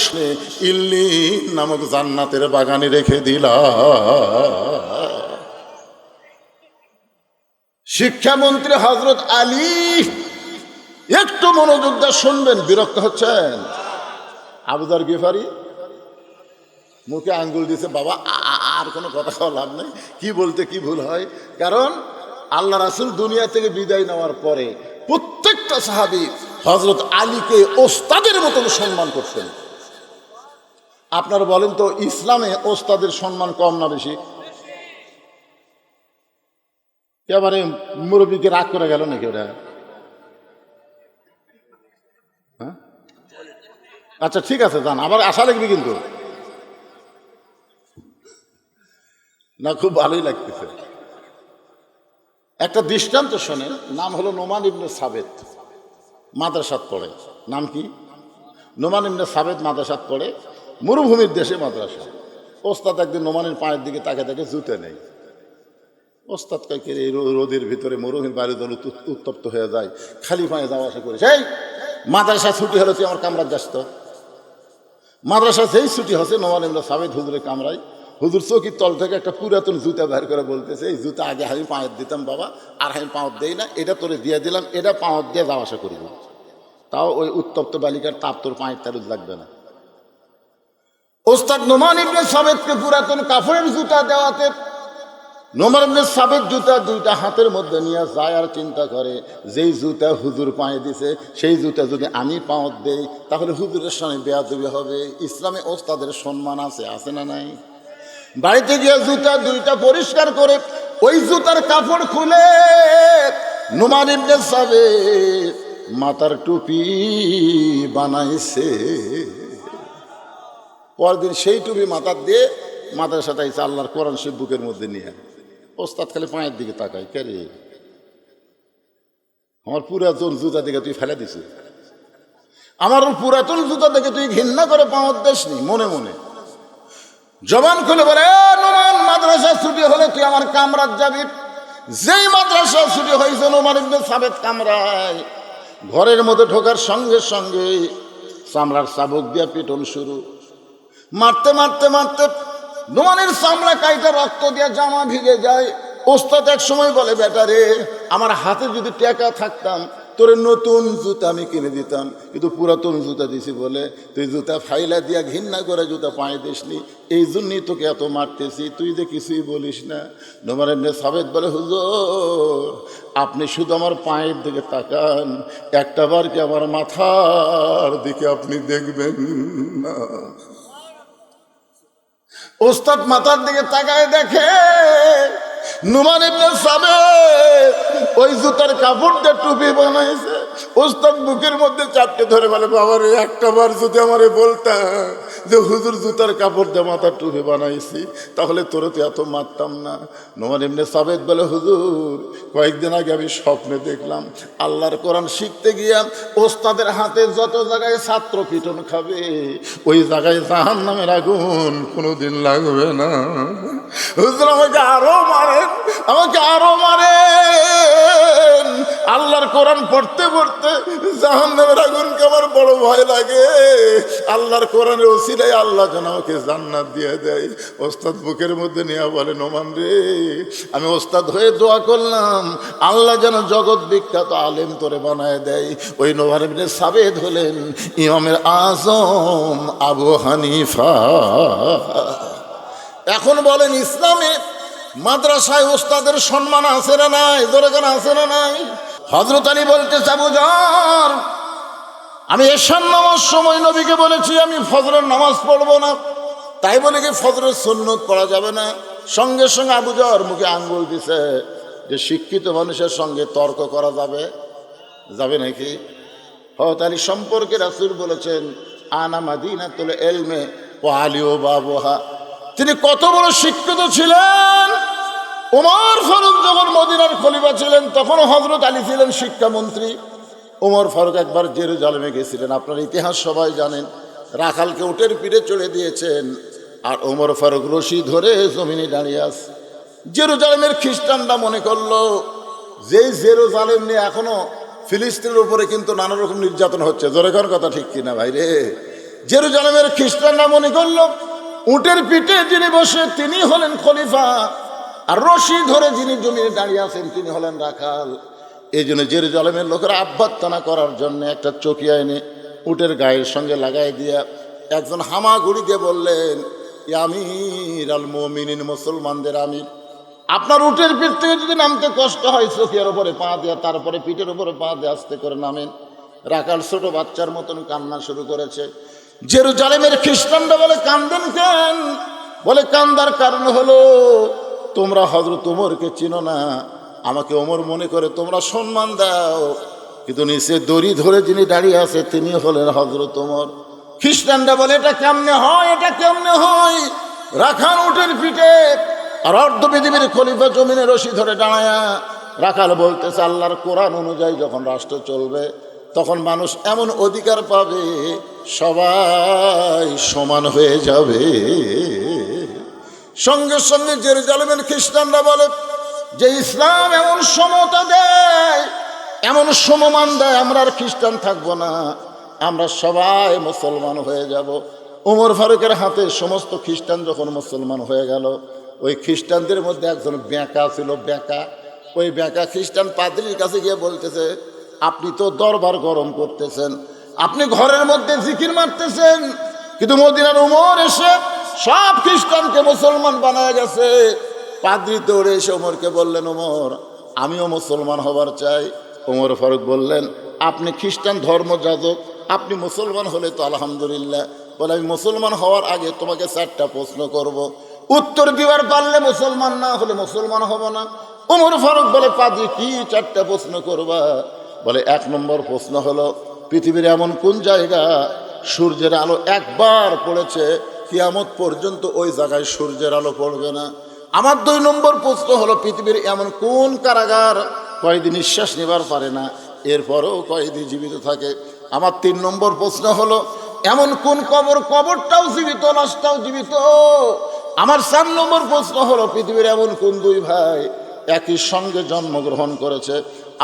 ইল্লিন নামক জান্নাতের বাগানে রেখে দিলাম। শিক্ষামন্ত্রী হযরত আলী, একটু মনোযোগ দিয়ে শুনবেন। বিরক্ত হচ্ছেন? আবু যর গিফারি মুখে আঙ্গুল দিছে, বাবা আর কোনো কথা লাভ নেই, কি বলতে কি ভুল হয়। কারণ আল্লাহ রাসূল দুনিয়া থেকে বিদায় নেওয়ার পরে প্রত্যেকটা সাহাবী হযরত আলীকে ওস্তাদের মতন সম্মান করতেন। আপনারা বলেন তো, ইসলামে ওস্তাদের সম্মান কম না বেশি? এবারে মুরব্বীকে রাগ করে গেল নাকি ওরা? হ্যাঁ, আচ্ছা ঠিক আছে, যান, আবার আশা লাগবে কিন্তু না। খুব ভালোই লাগতেছে। একটা দৃষ্টান্ত শোনেন। নাম হলো নোমান ইবনে সাবেত, মাদ্রাসাত পড়ে। নাম কি? নোমান ইবনে সাবেত মাদ্রাসাত পড়ে, মরুভূমির দেশে মাদ্রাসা। ওস্তাদ একদিন নোমানের পায়ের দিকে তাকে তাকে জুতে নেই। ওস্তাদ কাইকে এই রোদের ভিতরে মরুভূমির বাইরে দল উত্তপ্ত হয়ে যায়, খালি পায়ে যাওয়া আসা করে। সেই মাদ্রাসা ছুটি হলে তুই আমার কামরার যাস তো। মাদ্রাসা যেই ছুটি হচ্ছে নোমান ইবনে সাবেত হুজুরের কামরায়। হুজুর চৌকির তল থেকে একটা পুরাতন জুতা বের করে বলতেছে, এই জুতা আগে আমি পাঁয়ের দিতাম বাবা, আর আমি পাঁত দেই না, এটা তোরে দিয়ে দিলাম, এটা পাঁত দিয়ে যাওয়া আসা করিব। তাও ওই উত্তপ্ত বালিকার তাপ তোর পায়ের তালুজ লাগবে না। ওস্তাদ নোমান ইবনে সাবেতকে পুরাতন কাফনের জুতা দেওয়াতে নোমান ইবনে সাবেত জুতা দুইটা হাতের মধ্যে নিয়ে যায় আর চিন্তা করে, যেই জুতা হুজুর পায়ে দিছে সেই জুতা যদি আমি পাঁত দেই তাহলে হুজুরের সঙ্গে বেয়াদবি হবে। ইসলামে ওস্তাদের সম্মান আছে না নাই? বাড়িতে গিয়ে জুতা দুইটা পরিষ্কার করে ওই জুতার কাপড় খুলে নোমান ইবনে সাবেত মাথার টুপি বানাইছে। পরদিন সেই টুপি মাথার দিয়ে মাথার সাথে আইসা আল্লাহর কোরআন শরীফ বুকের মধ্যে নিয়ে ওস্তাদ খালি পায়ের দিকে তাকায়, কে রে আমার পুরাতন জুতা দিকে তুই ফেলে দিস, আমার পুরাতন জুতা দেখে তুই ঘৃণা করে পাওয়ার দেশ নি, মনে মনে জবান খুলে বলে নোমান মাদ্রাসা ছুটি হলে তুই আমার কামরাত যাবি। যেই মাদ্রাসা ছুটি হয়েছে নোমান ইবনে সাবেত কামরায়, ঘরের মধ্যে ঢোকার সঙ্গে সঙ্গে চামড়ার চাবুক দিয়া পিটন শুরু। মারতে মারতে মারতে নোমানের চামড়া কাইটা রক্ত দিয়ে জামা ভিজে যায়। ওস্তাদ এক সময় বলে, বেটা রে, আমার হাতে যদি টাকা থাকতাম তোরে নতুন জুতা আমি কিনে দিতাম, কিন্তু পুরাতন জুতা দিছি বলে তুই জুতা ফাইলা দিয়া ঘৃণা করে জুতা পায়ে দিসনি, এই জন্যই তোকে এত মারতেছি, তুই যে কিছুই বলিস না। নোমান ইবনে সাবেত বলে, হুজুর আপনি শুধু আমার পায়ের দিকে তাকান, একটাবার কি আমার মাথার দিকে আপনি দেখবেন না? ওস্তাদ মাথার দিকে তাকায় দেখে নোমান ইবনে সাবেত ওই জুতার কাপড় দিয়ে টুপি বানাইছে। ওস্তাদ বুকের মধ্যে চাপটে ধরে বলে, বাবা রে, একটাবার যদি আমারে বলতা যে হুজুর জুতার কাপড় দিয়ে মাথার টুপি বানাইছি, তাহলে তোর তো এত মারতাম না। নোমান ইবনে সাবেত বলে, হুজুর কয়েকদিন আগে আমি স্বপ্নে দেখলাম আল্লাহর কোরআন শিখতে গিয়া ওস্তাদের হাতে যত জায়গায় ছাত্র পিটন খাবে, ওই জায়গায় জাহান্নামের আগুন কোনোদিন লাগবে না। হুজুর আমাকে আরো মারেন, আমাকে আরো মারেন। আল্লাহর কোরআন পড়তে পড়তে জাহান্নামের আগুনকে আমার বড় ভয় লাগে। আল্লাহর কোরআনের ওসিলায় আল্লাহ যেন আমাকে জান্নাত দিয়ে দেয়। ওস্তাদ বুকের মধ্যে নিয়ে বলে, নোমান রে, আমি ওস্তাদ হয়ে দোয়া করলাম আল্লাহ যেন জগৎ বিখ্যাত আলেম তোরে বানায় দেয়। ওই নোমান ইবনে সাবেত হলেন ইমামের আজম আবু হানিফা। এখন বলেন, ইসলামে মাদ্রাসায় ওস্তাদের সম্মান আছে না নাই? দরকার আছে না নাই? হযরত আলী বলতেছে, আবু জার, আমি এশার নামাজ সময় নবীকে বলেছি আমি ফজরের নামাজ পড়বো না, তাই বলে কি ফজরের সুন্নত পড়া যাবে না? সঙ্গে সঙ্গে আবু জার মুখে আঙ্গুল দিছে যে শিক্ষিত মানুষের সঙ্গে তর্ক করা যাবে? যাবে নাকি? হযরত আলী সম্পর্কে রাসূল বলেছেন, আনা মাদিনাতুল ইলমে ওয়া আলী বাবুহা। তিনি কত বড় শিক্ষিত ছিলেন। ওমর ফারুক যখন মদিনার খলিফা ছিলেন তখন হযরত আলী ছিলেন শিক্ষামন্ত্রী। ওমর ফারুক একবার জেরুজালেমে গেছিলেন, আপনার ইতিহাস সবাই জানেন। রাখালকে উটের পিঠে চড়ে দিয়েছেন, আর ওমর ফারুক রশি ধরে জমিনে দাঁড়িয়ে আছে। জেরুজালেমের খ্রিস্টানরা মনে করলো যেই জেরুজালেম নিয়ে এখনো ফিলিস্তিনের উপরে কিন্তু নানা রকম নির্যাতন হচ্ছে। জোরে কোন কথা ঠিক কিনা ভাই রে? জেরুজালেমের খ্রিস্টানরা মনে করলো উটের পিঠে যিনি বসে তিনি হলেন খলিফা, আর রশি ধরে যিনি জমিনে দাঁড়িয়ে আছেন তিনি হলেন রাখাল। এই জন্য জেরুজালেমের লোকেরা আভ্যর্থনা করার জন্য একটা চকিয়া এনে উটের গায়ের সঙ্গে লাগাই দিয়া একজন হামাগুড়ি দিয়ে বললেন, আমির আল মুমিনিন, মুসলমানদের আমির, আপনার উটের পিঠ থেকে যদি নামতে কষ্ট হয় চকিয়ার উপরে পা দেয়া, তারপরে পিঠের উপরে পা দিয়ে আস্তে করে নামেন। রাখাল ছোট বাচ্চার মতন কান্না শুরু করেছে। জেরুজালেমের খ্রিস্টানরা বলে, কান্দেন কেন? বলে, কান্দার কারণ হলো তোমরা হযরত ওমরকে চিনো না, আমাকে ওমর মনে করে তোমরা সম্মান দাও, কিন্তু নিচে দড়ি ধরে যিনি দাঁড়িয়ে আছে তিনি হলেন হযরত ওমর। খ্রিস্টানরা বলে, এটা কেমনে হয়, এটা কেমনে হয়? রাখাল উটের পিঠে আর অর্ধ পৃথিবীর খলিফা জমিনে রশি ধরে দাঁড়ায়া। রাখাল বলতেছে, আল্লাহর কোরআন অনুযায়ী যখন রাষ্ট্র চলবে তখন মানুষ এমন অধিকার পাবে সবাই সমান হয়ে যাবে। সঙ্গে সঙ্গে জেরুজালেমের খ্রিস্টানরা বলে যে ইসলাম এমন সমতা দেয়, এমন সমমান দেয়, আমরা আর খ্রিস্টান থাকবো না, আমরা সবাই মুসলমান হয়ে যাব। ওমর ফারুকের হাতে সমস্ত খ্রিস্টান যখন মুসলমান হয়ে গেল, ওই খ্রিস্টানদের মধ্যে একজন বেঁকা ছিল, বেঁকা। ওই বেঁকা খ্রিস্টান পাদ্রীর কাছে গিয়ে বলতেছে, আপনি তো দরবার গরম করতেছেন, আপনি ঘরের মধ্যে জিকির মারতেছেন, কিন্তু মদিনার ওমর এসে সব খ্রিস্টানকে মুসলমান বানায় গেছে। পাদ্রী দৌড়ে এসে ওমরকে বললেন, ওমর আমিও মুসলমান হবার চাই। ওমর ফারুক বললেন, আপনি খ্রিস্টান ধর্মযাজক, আপনি মুসলমান হলে তো আলহামদুলিল্লাহ। বলে, আমি মুসলমান হওয়ার আগে তোমাকে 4টা প্রশ্ন করব, উত্তর দিবার পারলে মুসলমান, না হলে মুসলমান হব না। ওমর ফারুক বলে, পাদ্রী কি 4টা প্রশ্ন করবা? বলে, 1 নম্বর প্রশ্ন হলো, পৃথিবীর এমন কোন জায়গা সূর্যের আলো একবার পড়েছে, কিয়ামত পর্যন্ত ওই জায়গায় সূর্যের আলো পড়বে না। আমার 2 নম্বর প্রশ্ন হলো, পৃথিবীর এমন কোন কারাগার কয়েদি নিঃশ্বাস নেবার পারে না, এরপরেও কয়েদি জীবিত থাকে? আমার 3 নম্বর প্রশ্ন হলো, এমন কোন কবরটাও জীবিত, লাশটাও জীবিত? আমার 4 নম্বর প্রশ্ন হলো, পৃথিবীর এমন কোন 2 ভাই একই সঙ্গে জন্মগ্রহণ করেছে,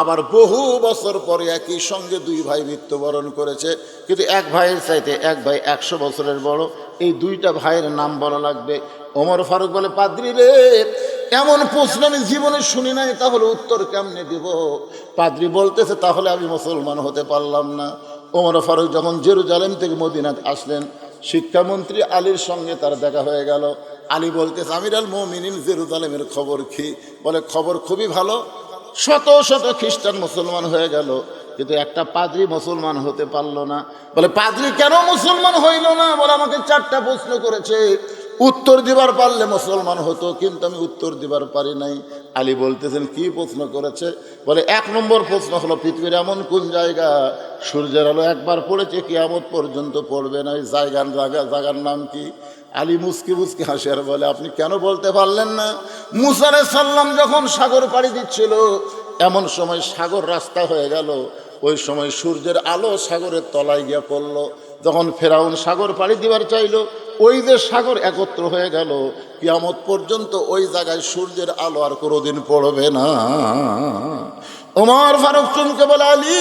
আবার বহু বছর পরে একই সঙ্গে 2 ভাই মৃত্যুবরণ করেছে, কিন্তু এক ভাইয়ের চাইতে এক ভাই 100 বছরের বড়? এই 2টা ভাইয়ের নাম বলা লাগবে। ওমর ফারুক বলে, পাদ্রী রে, এমন প্রশ্ন আমি জীবনে শুনি নাই, তাহলে উত্তর কেমনে দেব? পাদ্রী বলতেছে, তাহলে আমি মুসলমান হতে পারলাম না। ওমর ফারুক যখন জেরুজালেম থেকে মদিনাত আসলেন, শিক্ষামন্ত্রী আলীর সঙ্গে তার দেখা হয়ে গেল। আলী বলতেছে, আমির আল মুমিনিন, জেরুজালেমের খবর কি? বলে, খবর খুবই ভালো, শত শত খ্রিস্টান মুসলমান হয়ে গেল, কিন্তু একটা পাদ্রী মুসলমান হতে পারলো না। বলে, পাদ্রী কেন মুসলমান হইল না? বলে, আমাকে 4টা প্রশ্ন করেছে, উত্তর দিবার পারলে মুসলমান হতো, কিন্তু আমি উত্তর দিবার পারি নাই। আলী বলতেছেন, কি প্রশ্ন করেছে? বলে, 1 নম্বর প্রশ্ন হলো, পৃথিবীর এমন কোন জায়গা সূর্যের আলো একবার পড়েছে, কিয়ামত পর্যন্ত পড়বে না, ওই জায়গার নাম কি? আলী মুস্কি মুস্কি হাসি আর বলে, আপনি কেন বলতে পারলেন না? মুসা আলাইহিস সালাম যখন সাগর পাড়ি দিচ্ছিল, এমন সময় সাগর রাস্তা হয়ে গেল, ওই সময় সূর্যের আলো সাগরের তলায় গিয়ে পড়ল। যখন ফেরাউন সাগর পাড়ি দিবার চাইল, ওই যে সাগর একত্র হয়ে গেল, কিয়ামত পর্যন্ত ওই জায়গায় সূর্যের আলো আর কোনোদিন পড়বে না। ওমর ফারুক চমকে বলে, আলী,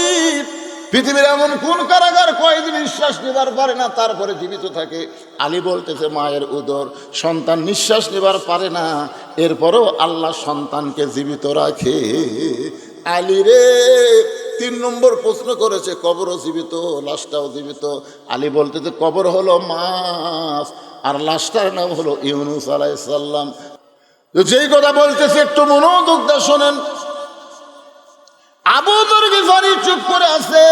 পৃথিবীর এমন কোন কারাগার কয়েদি নিঃশ্বাস নেবার পারে না, তারপরে জীবিত থাকে? আলী বলতেছে, মায়ের উদর, সন্তান নিঃশ্বাস নেবার পারে না, এরপরেও আল্লাহ সন্তানকে জীবিত রাখে। আলী রে, 3 নম্বর প্রশ্ন করেছে, কবরও জীবিত, লাশটাও জীবিত। আলী বলতেছে, কবর হলো মাছ, আর লাশটার নাম হলো ইউনুস আলাইহিস সালাম। যেই কথা বলতেছে একটু মনোযোগ দিয়ে শোনেন। আবু যর গিফারি চুপ করে আছে।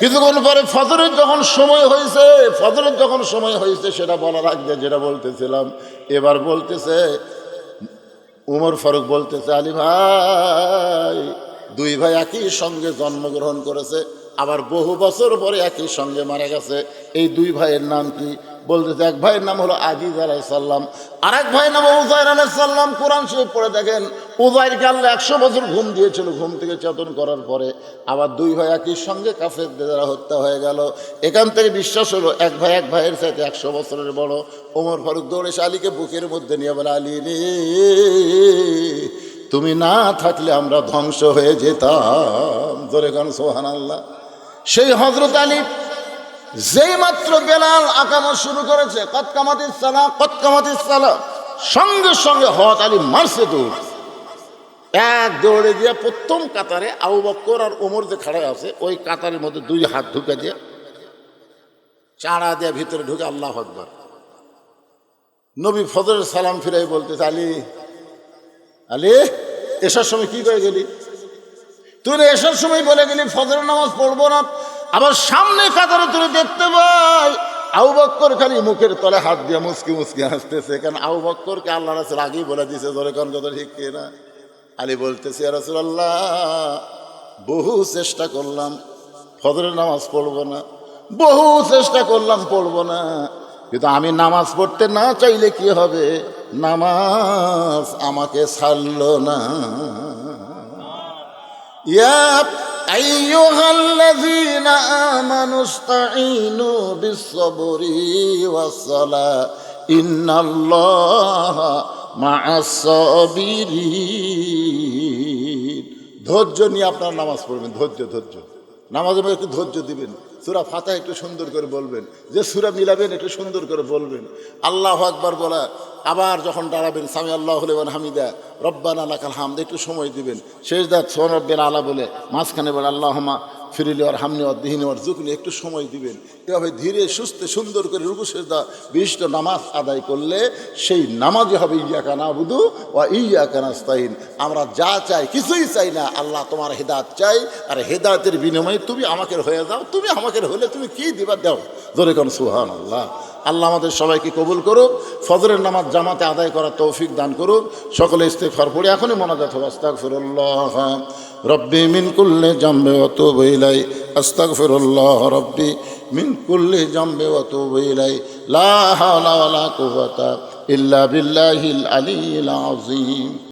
কিছুক্ষণ পরে ফজরের যখন সময় হয়েছে, সেটা বলার আগে যেটা বলতেছিলাম, এবার বলতেছে, উমর ফারুক বলতেছে, আলী ভাই, 2 ভাই একই সঙ্গে জন্মগ্রহণ করেছে, আবার বহু বছর পরে একই সঙ্গে মারা গেছে। এই 2 ভাইয়ের নাম কি? বলতেছে, এক ভাইয়ের নাম হলো আজিজ আলাইহিস সালাম, আর এক ভাইয়ের নাম উযাইর আলাইহিস সালাম। কোরআন শরীফ পড়ে দেখেন, উযাইরকে আল্লাহ 100 বছর ঘুম দিয়েছিল, ঘুম থেকে চেতন করার পরে আবার 2 ভাই একই সঙ্গে কাফেরদের দ্বারা হত্যা হয়ে গেল। এখান থেকে বিশ্বাস হলো এক ভাইয়ের চাইতে 100 বছরের বড়। ওমর ফারুক দৌড়ে এসে আলীকে বুকের মধ্যে নিয়ে বলে, আলী রে, তুমি না থাকলে আমরা ধ্বংস হয়ে যেতাম। জোরে গান সুবহানাল্লাহ। সেই হযরত আলী যেই মাত্র বেলাল আকামত শুরু করেছে, কদ কামাতিস সালাহ, সঙ্গে সঙ্গে হযরত আলী মারছে দৌড়, এক দৌড়ে গিয়ে প্রথম কাতারে আবু বকর আর ওমর যে খাড়া আছে, ওই কাতারের মধ্যে 2 হাত ঢুকে দিয়ে, চাড়া দিয়ে ভিতরে ঢুকে আল্লাহু আকবার। নবী ফজরের সালাম ফিরাই বলতেছে, আলী, এসার সময় কি করে গেলি? তুই এসার সময় বলে গেলি ফজরের নামাজ পড়বো না, আবার সামনে কাতারে তুই দেখতে পাই আবু বকর খালি মুখের তলে হাত দিয়ে মুসকি মুসকি হাসতেছে, কারণ আবু বকরকে আল্লাহ রাসূল আগেই বলে দিয়েছে, ধরে কোন কথা ঠিক কিনা? আলী বলতেছে, ইয়া রাসূলুল্লাহ, বহু চেষ্টা করলাম ফজরের নামাজ পড়বো না, বহু চেষ্টা করলাম পড়বো না, কিন্তু আমি নামাজ পড়তে না চাইলে কি হবে? নামাজ আমাকে ছাড়লো না। ইয়া আইয়ুহাল্লাযীনা আমানুস্তাঈনু বিস-সাবরি ওয়াস-সালাহ ইন্নাল্লাহা মা'আস-সাবিরিন। ধৈর্য নিয়ে আপনারা নামাজ পড়বেন, ধৈর্য। নামাজের মধ্যে একটু ধৈর্য দিবেন। সূরা ফাতিহা একটু সুন্দর করে বলবেন, যে সূরা মিলাবেন একটু সুন্দর করে বলবেন। আল্লাহু আকবার বলা, আবার যখন দাঁড়াবেন সামি আল্লাহু লিমান হামিদা রব্বানা লাকাল হামদ, একটু সময় দিবেন। সেজদা সুবহান রাব্বিল আলা বলে মাঝখানে বলে আল্লাহুম্মা ফিরলি ওয়ার হামনি ওয়ার দিহিনি ওয়ার জুকনি, একটু সময় দিবেন। এভাবে ধীরে সুস্থে সুন্দর করে রুকু সেজদা বিশিষ্ট নামাজ আদায় করলে সেই নামাজই হবে ইয়্যাকা না'বুদু ওয়া ইয়্যাকা নাস্তাইন। আমরা যা চাই কিছুই চাই না, আল্লাহ তোমার হেদায়েত চাই, আর হেদায়েতের বিনিময়ে তুমি আমাকে হয়ে যাও, তুমি আমাকে হলে তুমি কি দিবা দাও। জোরে কোন সুবহানাল্লাহ। আল্লাহ আমাদের সবাইকে কবুল করুক, ফজরের নামাজ জামাতে আদায় করার তৌফিক দান করুক। সকলে ইস্তেগফার পড়ে এখনই মোনাজাত হবে। আস্তাগফিরুল্লাহ রব্বি মিন কুল্লি জামবি ওয়া তুবু ইলাই, আস্তাগফিরুল্লাহ রব্বি মিন কুল্লি জামবি ওয়া তুবু ইলাই, লা হাওলা ওয়া লা কুওয়াতা ইল্লা বিল্লাহিল আলিয়্যিল আযীম।